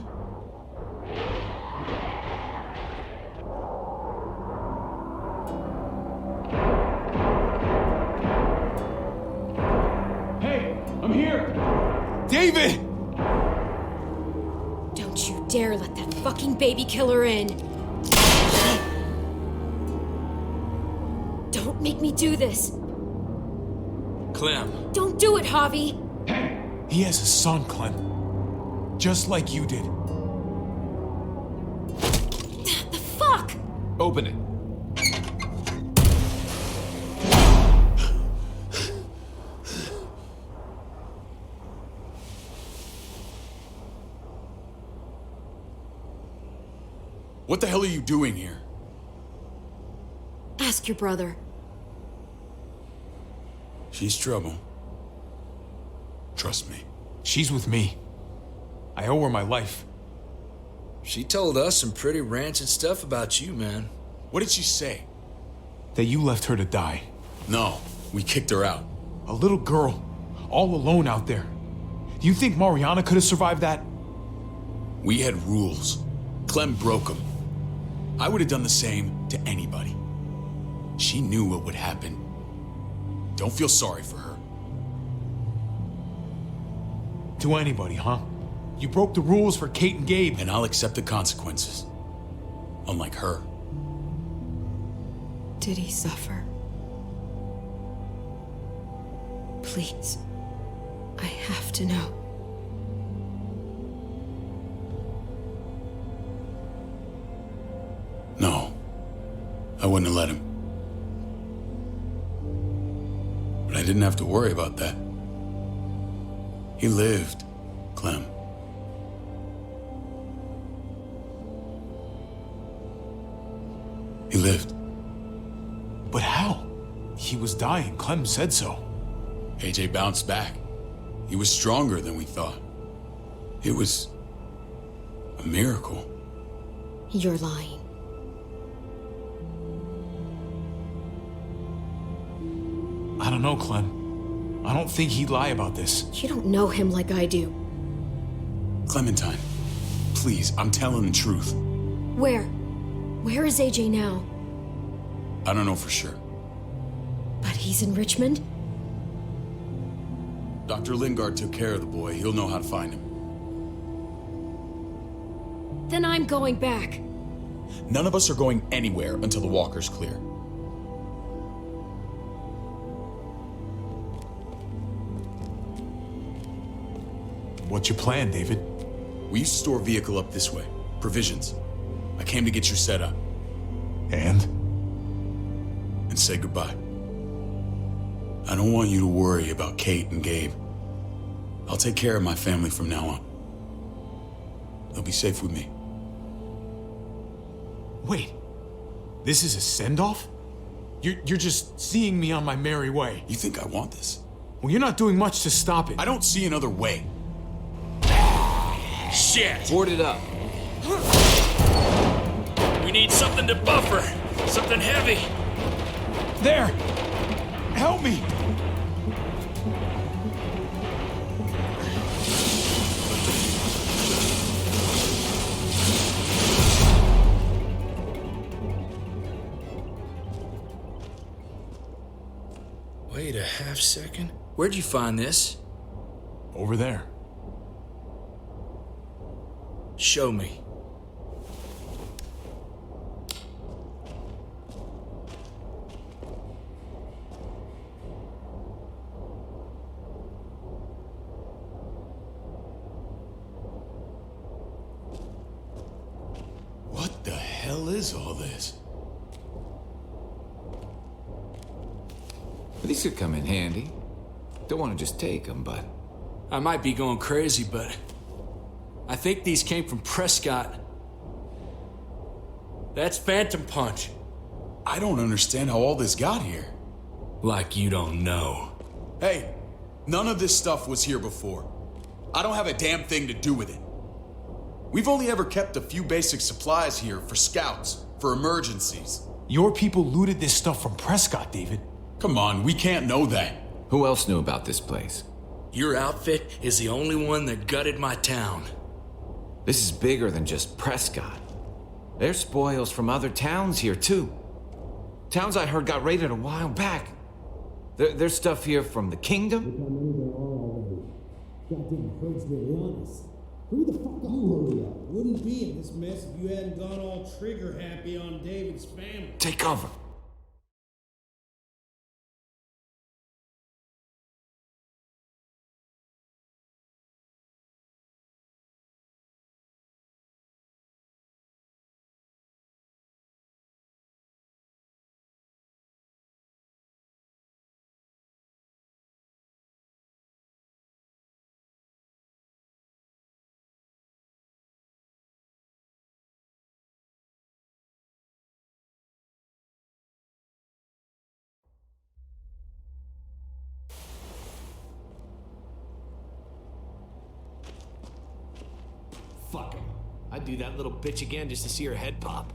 Hey, I'm here! David! Don't you dare let that fucking baby killer in. Don't make me do this. Clem. Don't do it, Javi. He has a son, Clem. Just like you did. The fuck? Open it. What the hell are you doing here? Ask your brother. She's trouble. Trust me. She's with me. I owe her my life. She told us some pretty rancid stuff about you, man. What did she say? That you left her to die. No, we kicked her out. A little girl, all alone out there. Do you think Mariana could have survived that? We had rules. Clem broke them. I would have done the same to anybody. She knew what would happen. Don't feel sorry for her. To anybody, huh? You broke the rules for Kate and Gabe. And I'll accept the consequences. Unlike her. Did he suffer? Please. I have to know. No. I wouldn't have let him. But I didn't have to worry about that. He lived, Clem. He lived. But how? He was dying. Clem said so. AJ bounced back. He was stronger than we thought. It was a miracle. You're lying. I don't know, Clem. I don't think he'd lie about this. You don't know him like I do. Clementine, please, I'm telling the truth. Where? Where is AJ now? I don't know for sure. But he's in Richmond? Dr. Lingard took care of the boy. He'll know how to find him. Then I'm going back. None of us are going anywhere until the walker's clear. What's your plan, David? We used to store a vehicle up this way. Provisions. I came to get you set up. And? And say goodbye. I don't want you to worry about Kate and Gabe. I'll take care of my family from now on. They'll be safe with me. Wait. This is a send-off? You're just seeing me on my merry way. You think I want this? Well, you're not doing much to stop it. I don't see another way. Shit! Board it up. We need something to buffer. Something heavy. There! Help me! Wait a half second. Where'd you find this? Over there. Show me. What the hell is all this? These could come in handy. Don't want to just take them, but... I might be going crazy, but I think these came from Prescott. That's Phantom Punch. I don't understand how all this got here. Like you don't know. Hey, none of this stuff was here before. I don't have a damn thing to do with it. We've only ever kept a few basic supplies here for scouts, for emergencies. Your people looted this stuff from Prescott, David. Come on, we can't know that. Who else knew about this place? Your outfit is the only one that gutted my town. This is bigger than just Prescott. There's spoils from other towns here, too. Towns I heard got raided a while back. There's stuff here from the kingdom. Goddamn herds to be honest. Who the fuck you hurry up? Wouldn't be in this mess if you hadn't gone all trigger happy on David's family. Take cover. Fuck him. I'd do that little bitch again just to see her head pop.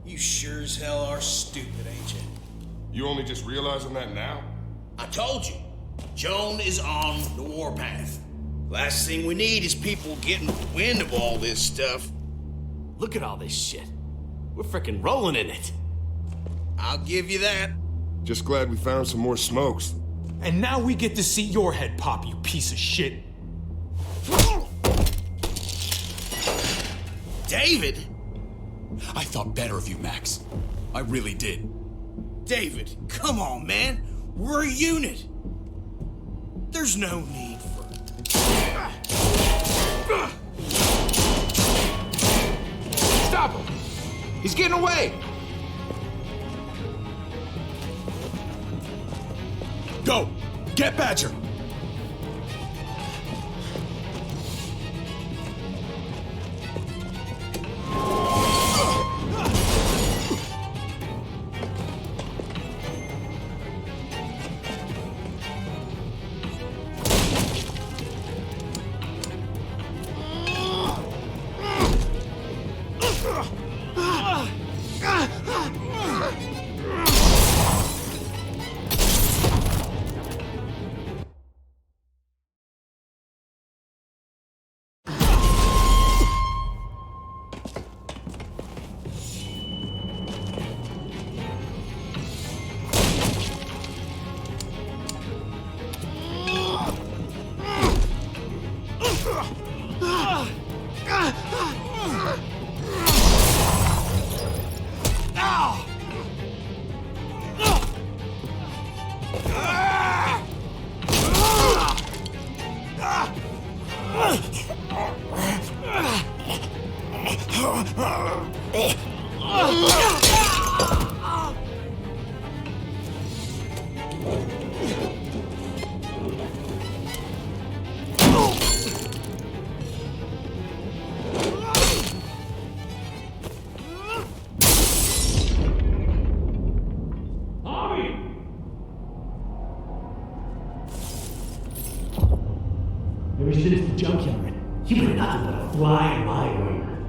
You sure as hell are stupid, ain't you? You only just realizing that now? I told you. Joan is on the warpath. Last thing we need is people getting wind of all this stuff. Look at all this shit. We're frickin' rolling in it. I'll give you that. Just glad we found some more smokes. And now we get to see your head pop, you piece of shit. David? I thought better of you, Max. I really did. David, come on, man. We're a unit. There's no need for... Stop him! He's getting away! Go! Get Badger! Ever since the junkyard, you've been nothing but a fly in my ointment.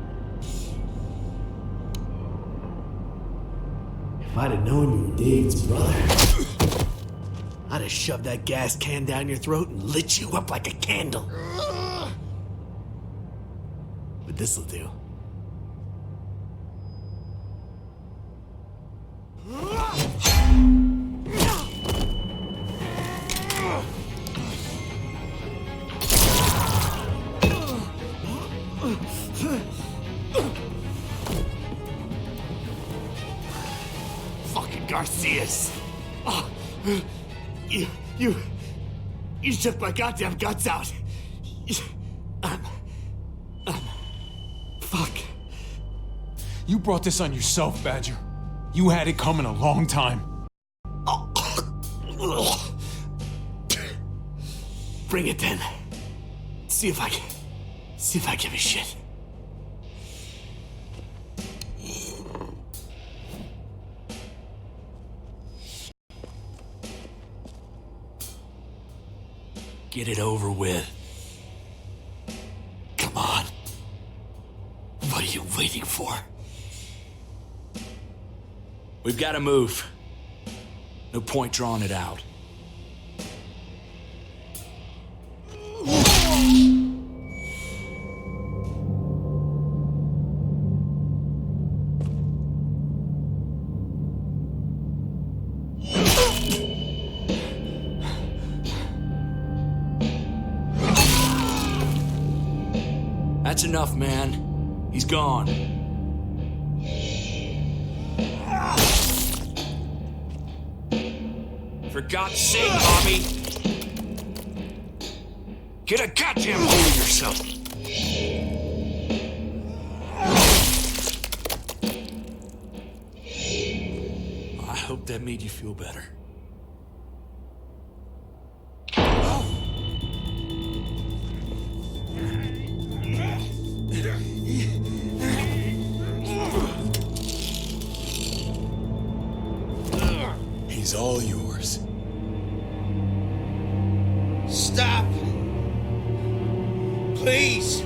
If I'd have known you were David's brother, I'd have shoved that gas can down your throat and lit you up like a candle. But this'll do. Fucking Garcias! Oh, you took my goddamn guts out. Fuck. You brought this on yourself, Badger. You had it coming a long time. Bring it then. See if I give a shit. Get it over with. Come on. What are you waiting for? We've got to move. No point drawing it out. That's enough, man. He's gone. For God's sake, Bobby! Get a goddamn hold of yourself! I hope that made you feel better. He's all yours. Stop! Please!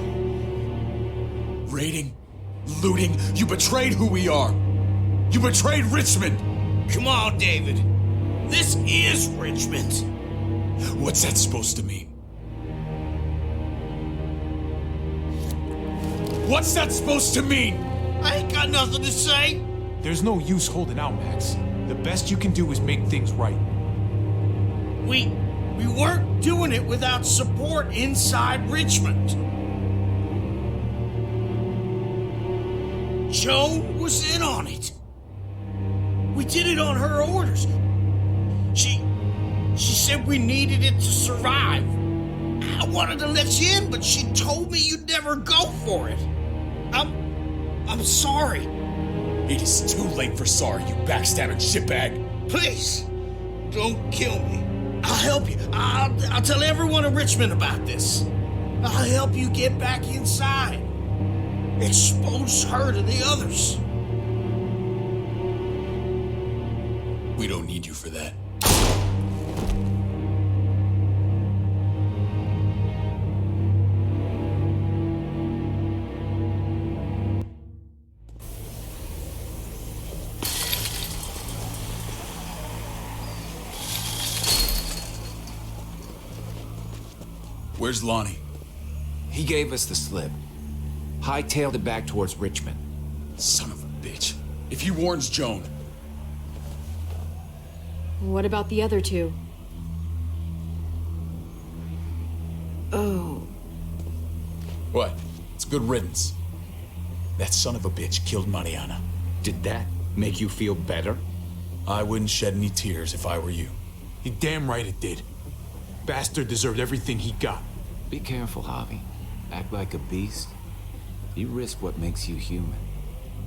Raiding, looting, you betrayed who we are. You betrayed Richmond. Come on, David. This is Richmond. What's that supposed to mean? What's that supposed to mean? I ain't got nothing to say. There's no use holding out, Max. The best you can do is make things right. We weren't doing it without support inside Richmond. Joan was in on it. We did it on her orders. She said we needed it to survive. I wanted to let you in, but she told me you'd never go for it. I'm sorry. It is too late for sorry, you backstabbing shitbag. Please, don't kill me. I'll help you. I'll tell everyone in Richmond about this. I'll help you get back inside. Expose her to the others. We don't need you for that. Where's Lonnie? He gave us the slip. Hightailed it back towards Richmond. Son of a bitch. If he warns Joan... What about the other two? Oh. What? It's good riddance. That son of a bitch killed Mariana. Did that make you feel better? I wouldn't shed any tears if I were you. You're damn right it did. Bastard deserved everything he got. Be careful, Javi. Act like a beast. You risk what makes you human.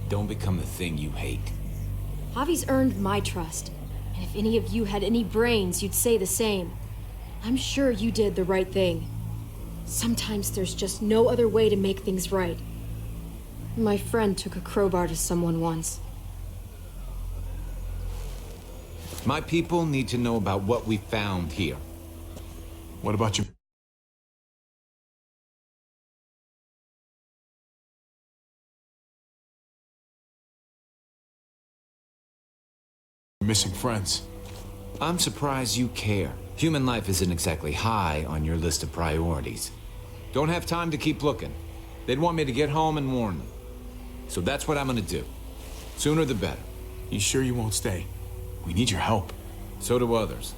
Don't become the thing you hate. Javi's earned my trust. And if any of you had any brains, you'd say the same. I'm sure you did the right thing. Sometimes there's just no other way to make things right. My friend took a crowbar to someone once. My people need to know about what we found here. What about you? Missing friends. I'm surprised you care. Human life isn't exactly high on your list of priorities. Don't have time to keep looking. They'd want me to get home and warn them. So that's what I'm gonna do. Sooner the better. You sure you won't stay? We need your help. So do others.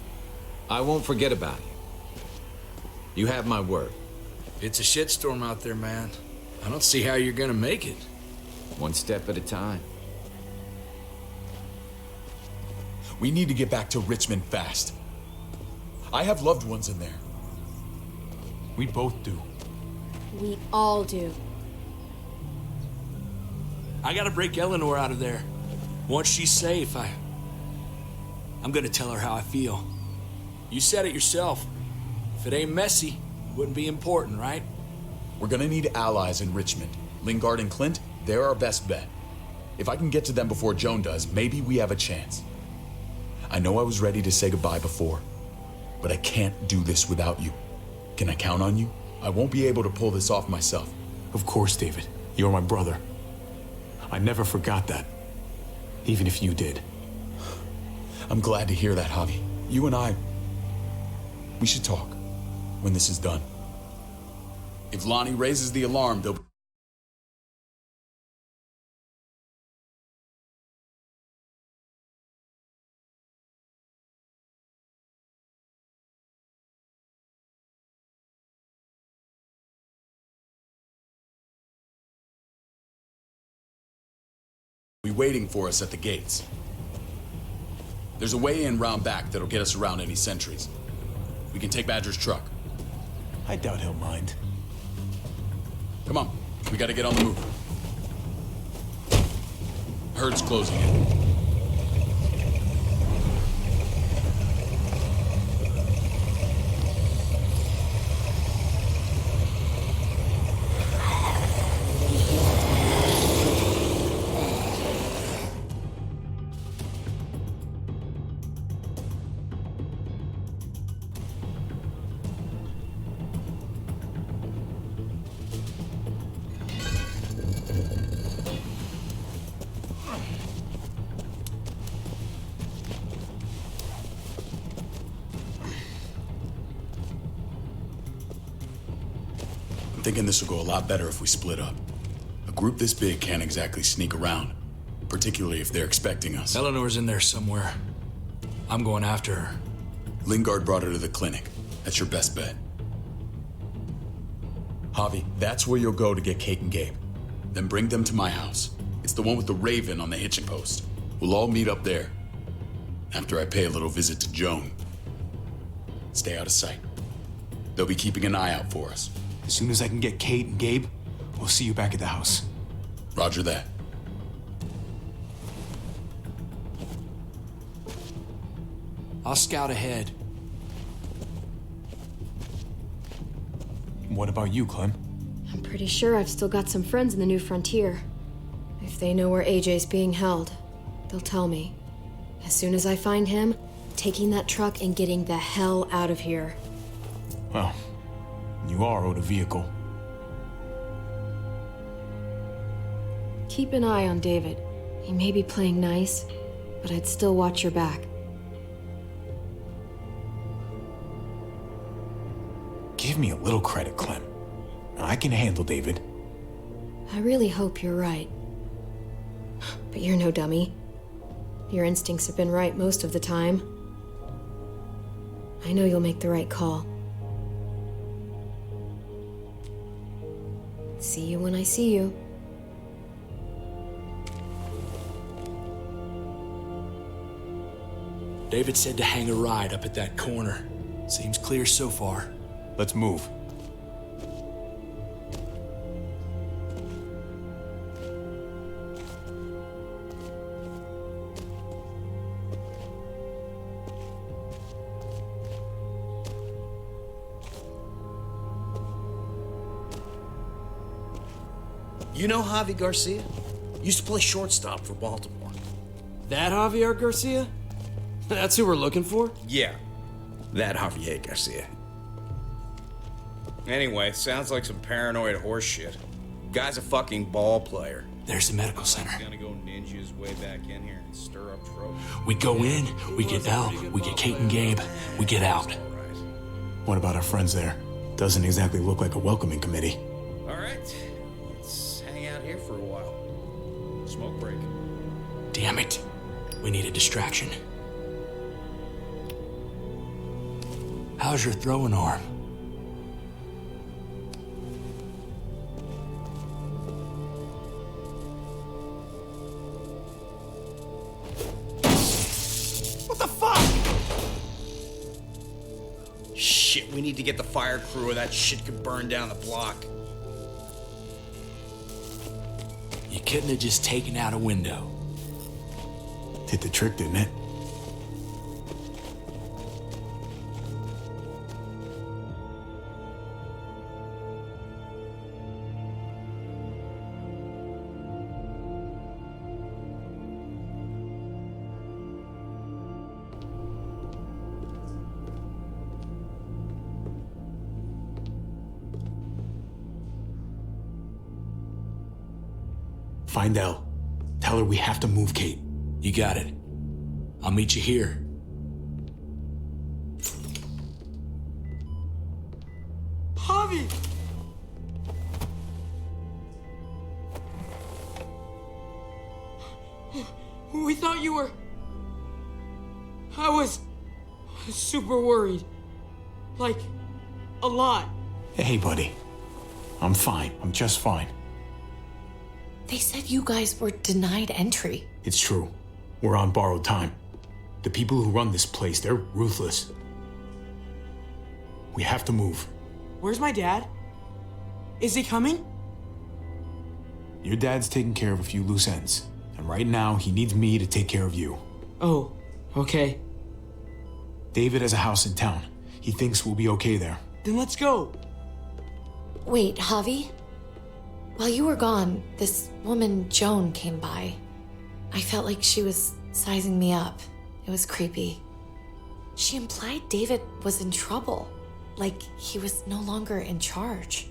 I won't forget about you. You have my word. It's a shitstorm out there, man. I don't see how you're gonna make it. One step at a time. We need to get back to Richmond fast. I have loved ones in there. We both do. We all do. I gotta break Eleanor out of there. Once she's safe, I'm gonna tell her how I feel. You said it yourself. If it ain't messy, it wouldn't be important, right? We're gonna need allies in Richmond. Lingard and Clint, they're our best bet. If I can get to them before Joan does, maybe we have a chance. I know I was ready to say goodbye before, but I can't do this without you. Can I count on you? I won't be able to pull this off myself. Of course, David. You're my brother. I never forgot that. Even if you did. I'm glad to hear that, Javi. You and I, we should talk when this is done. If Lonnie raises the alarm, they'll... be waiting for us at the gates. There's a way in round back that'll get us around any sentries. We can take Badger's truck. I doubt he'll mind. Come on, we gotta get on the move. Herd's closing in. thinking this will go a lot better if we split up. A group this big can't exactly sneak around, particularly if they're expecting us. Eleanor's in there somewhere. I'm going after her. Lingard brought her to the clinic. That's your best bet. Javi, that's where you'll go to get Kate and Gabe. Then bring them to my house. It's the one with the raven on the hitching post. We'll all meet up there. After I pay a little visit to Joan. Stay out of sight. They'll be keeping an eye out for us. As soon as I can get Kate and Gabe, we'll see you back at the house. Roger that. I'll scout ahead. What about you, Clem? I'm pretty sure I've still got some friends in the New Frontier. If they know where AJ's being held, they'll tell me. As soon as I find him, taking that truck and getting the hell out of here. Well, you are owed a vehicle. Keep an eye on David. He may be playing nice, but I'd still watch your back. Give me a little credit, Clem. I can handle David. I really hope you're right. But you're no dummy. Your instincts have been right most of the time. I know you'll make the right call. See you when I see you. David said to hang a ride up at that corner. Seems clear so far. Let's move. You know Javi Garcia? Used to play shortstop for Baltimore. That Javier Garcia? That's who we're looking for? Yeah, that Javier Garcia. Anyway, sounds like some paranoid horse shit. Guy's a fucking ball player. There's the medical center. He's gonna go ninja his way back in here and stir up trouble. We go in, we get Elle, we get Kate and Gabe, we get out. What about our friends there? Doesn't exactly look like a welcoming committee. All right, let's hang out here for a while. Smoke break. Damn it. We need a distraction. How's your throwing arm? What the fuck? Shit, we need to get the fire crew or that shit could burn down the block. You couldn't have just taken out a window. Did the trick, didn't it? Find Elle. Tell her we have to move Kate. You got it. I'll meet you here. Javi! We thought you were... I was super worried. Like, a lot. Hey, buddy. I'm fine. I'm just fine. They said you guys were denied entry. It's true. We're on borrowed time. The people who run this place, they're ruthless. We have to move. Where's my dad? Is he coming? Your dad's taking care of a few loose ends. And right now, he needs me to take care of you. Oh, okay. David has a house in town. He thinks we'll be okay there. Then let's go. Wait, Javi? While you were gone, this woman, Joan, came by. I felt like she was sizing me up. It was creepy. She implied David was in trouble, like he was no longer in charge.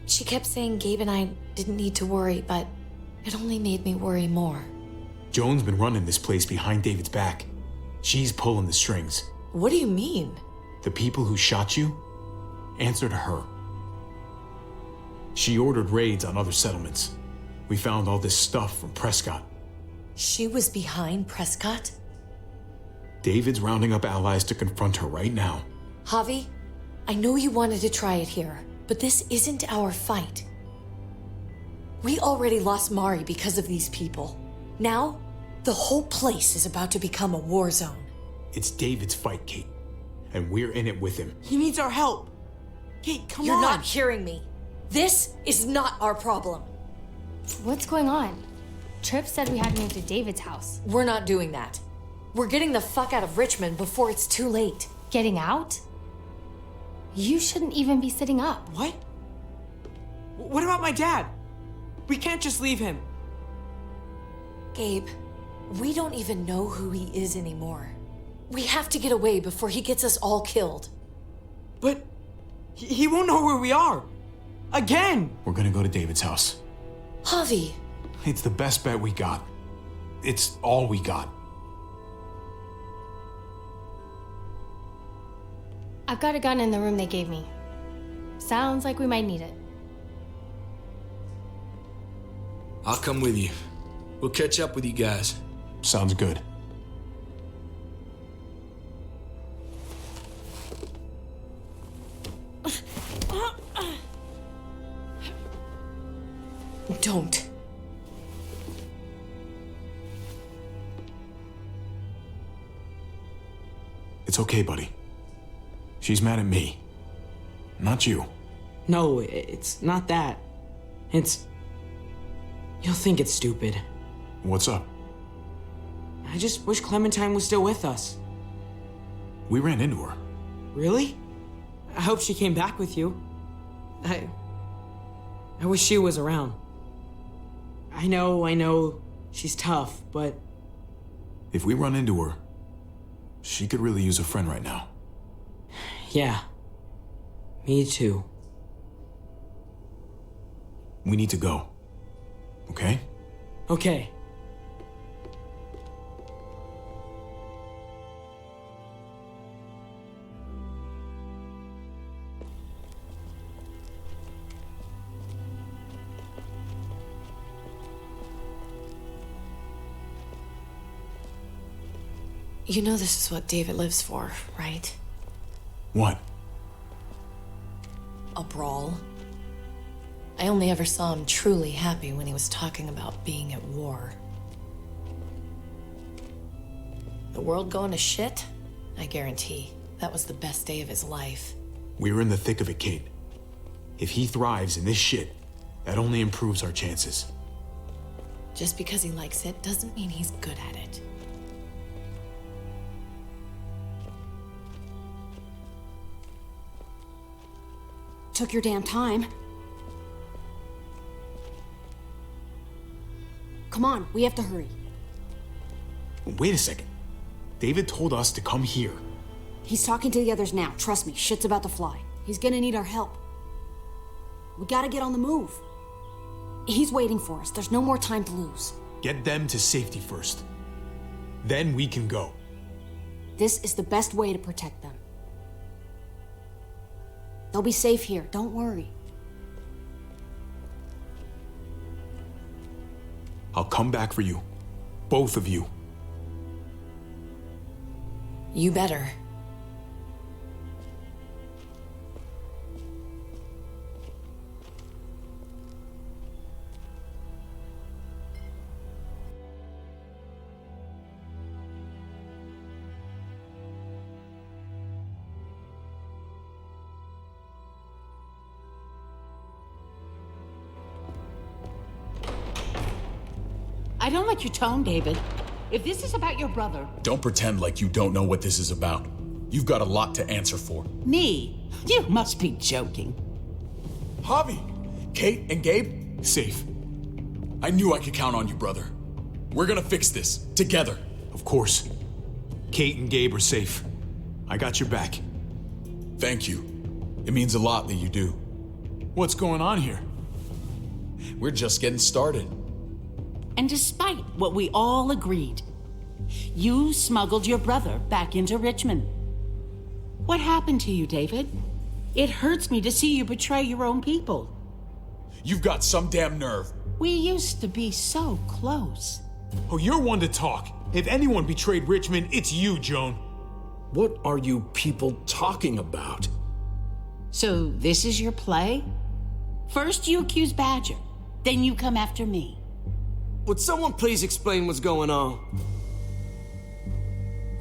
She kept saying Gabe and I didn't need to worry, but it only made me worry more. Joan's been running this place behind David's back. She's pulling the strings. What do you mean? The people who shot you, answer to her. She ordered raids on other settlements. We found all this stuff from Prescott. She was behind Prescott? David's rounding up allies to confront her right now. Javi, I know you wanted to try it here, but this isn't our fight. We already lost Mari because of these people. Now, the whole place is about to become a war zone. It's David's fight, Kate. And we're in it with him. He needs our help. Kate, come on. You're not hearing me. This is not our problem. What's going on? Tripp said we had to move to David's house. We're not doing that. We're getting the fuck out of Richmond before it's too late. Getting out? You shouldn't even be sitting up. What? What about my dad? We can't just leave him. Gabe, we don't even know who he is anymore. We have to get away before he gets us all killed. But he won't know where we are. Again! We're gonna go to David's house. Javi! It's the best bet we got. It's all we got. I've got a gun in the room they gave me. Sounds like we might need it. I'll come with you. We'll catch up with you guys. Sounds good. Don't. It's okay, buddy. She's mad at me. Not you. No, it's not that. You'll think it's stupid. What's up? I just wish Clementine was still with us. We ran into her. Really? I hope she came back with you. I wish she was around. I know, she's tough, but... If we run into her, she could really use a friend right now. Yeah. Me too. We need to go. Okay? Okay. You know this is what David lives for, right? What? A brawl. I only ever saw him truly happy when he was talking about being at war. The world going to shit? I guarantee that was the best day of his life. We're in the thick of it, Kate. If he thrives in this shit, that only improves our chances. Just because he likes it doesn't mean he's good at it. Took your damn time. Come on, we have to hurry. Wait a second. David told us to come here. He's talking to the others now. Trust me, shit's about to fly. He's gonna need our help. We gotta get on the move. He's waiting for us. There's no more time to lose. Get them to safety first. Then we can go. This is the best way to protect them. They'll be safe here. Don't worry. I'll come back for you. Both of you. You better. I don't like your tone, David. If this is about your brother... Don't pretend like you don't know what this is about. You've got a lot to answer for. Me? You must be joking. Javi! Kate and Gabe? Safe. I knew I could count on you, brother. We're gonna fix this. Together. Of course. Kate and Gabe are safe. I got your back. Thank you. It means a lot that you do. What's going on here? We're just getting started. And despite what we all agreed, you smuggled your brother back into Richmond. What happened to you, David? It hurts me to see you betray your own people. You've got some damn nerve. We used to be so close. Oh, you're one to talk. If anyone betrayed Richmond, it's you, Joan. What are you people talking about? So this is your play? First you accuse Badger, then you come after me. Would someone please explain what's going on?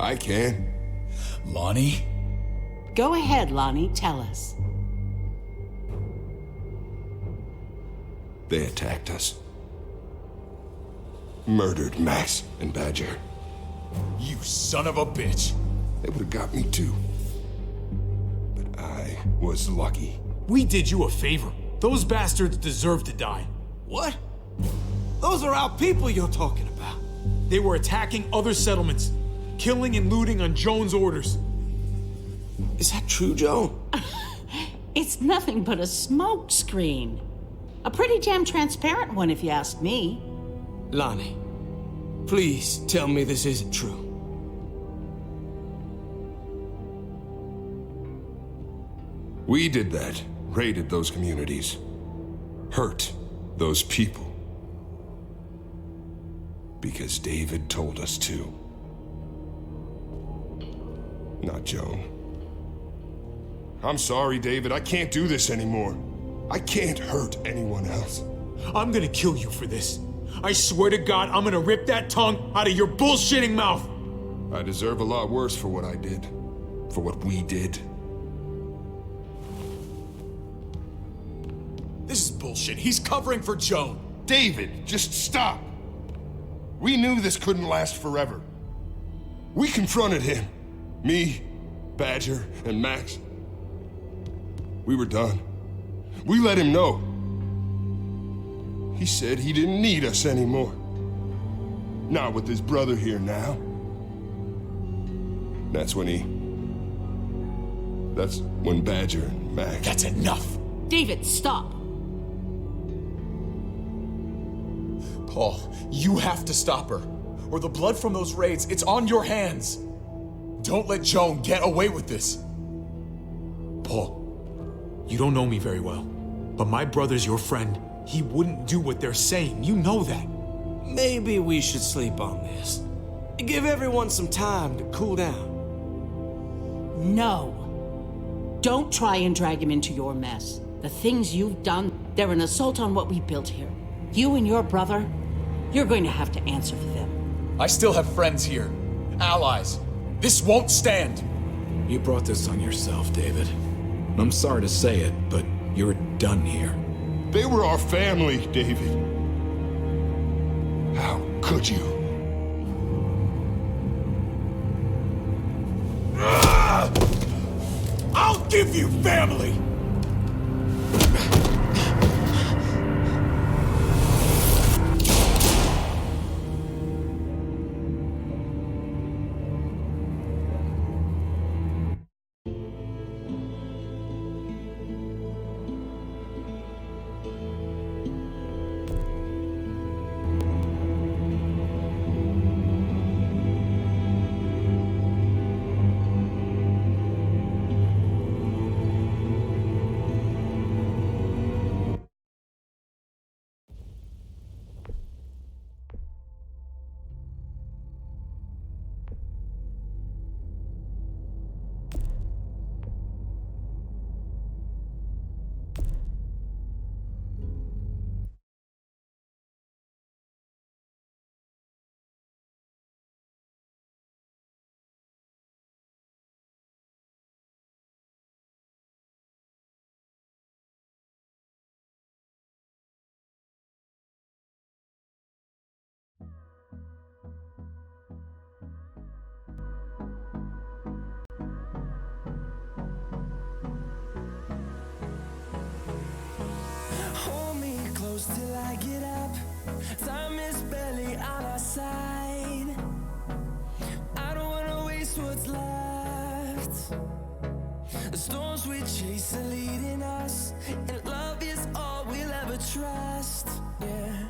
I can. Lonnie? Go ahead, Lonnie, tell us. They attacked us. Murdered Max and Badger. You son of a bitch. They would have got me too. But I was lucky. We did you a favor. Those bastards deserve to die. What? Those are our people you're talking about. They were attacking other settlements, killing and looting on Joan's orders. Is that true, Joan? It's nothing but a smoke screen. A pretty damn transparent one, if you ask me. Lonnie, please tell me this isn't true. We did that. Raided those communities. Hurt those people. Because David told us to. Not Joan. I'm sorry, David. I can't do this anymore. I can't hurt anyone else. I'm gonna kill you for this. I swear to God, I'm gonna rip that tongue out of your bullshitting mouth. I deserve a lot worse for what I did. For what we did. This is bullshit. He's covering for Joan. David, just stop. We knew this couldn't last forever. We confronted him. Me, Badger, and Max. We were done. We let him know. He said he didn't need us anymore. Not with his brother here now. That's when Badger and Max... That's enough! David, stop! Paul, you have to stop her. Or the blood from those raids, it's on your hands. Don't let Joan get away with this. Paul, you don't know me very well, but my brother's your friend. He wouldn't do what they're saying. You know that. Maybe we should sleep on this. Give everyone some time to cool down. No. Don't try and drag him into your mess. The things you've done, they're an assault on what we built here. You and your brother, you're going to have to answer for them. I still have friends here. Allies. This won't stand. You brought this on yourself, David. I'm sorry to say it, but you're done here. They were our family, David. How could you? I'll give you family! Hold me close till I get up. Time is barely on our side. I don't wanna waste what's left. The storms we chase are leading us, and love is all we'll ever trust. Yeah,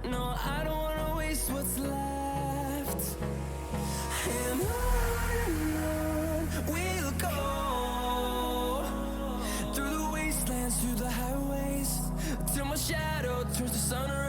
no, I don't wanna waste what's left. And on we'll go, through the wastelands, through the highways, till my shadow turns to sun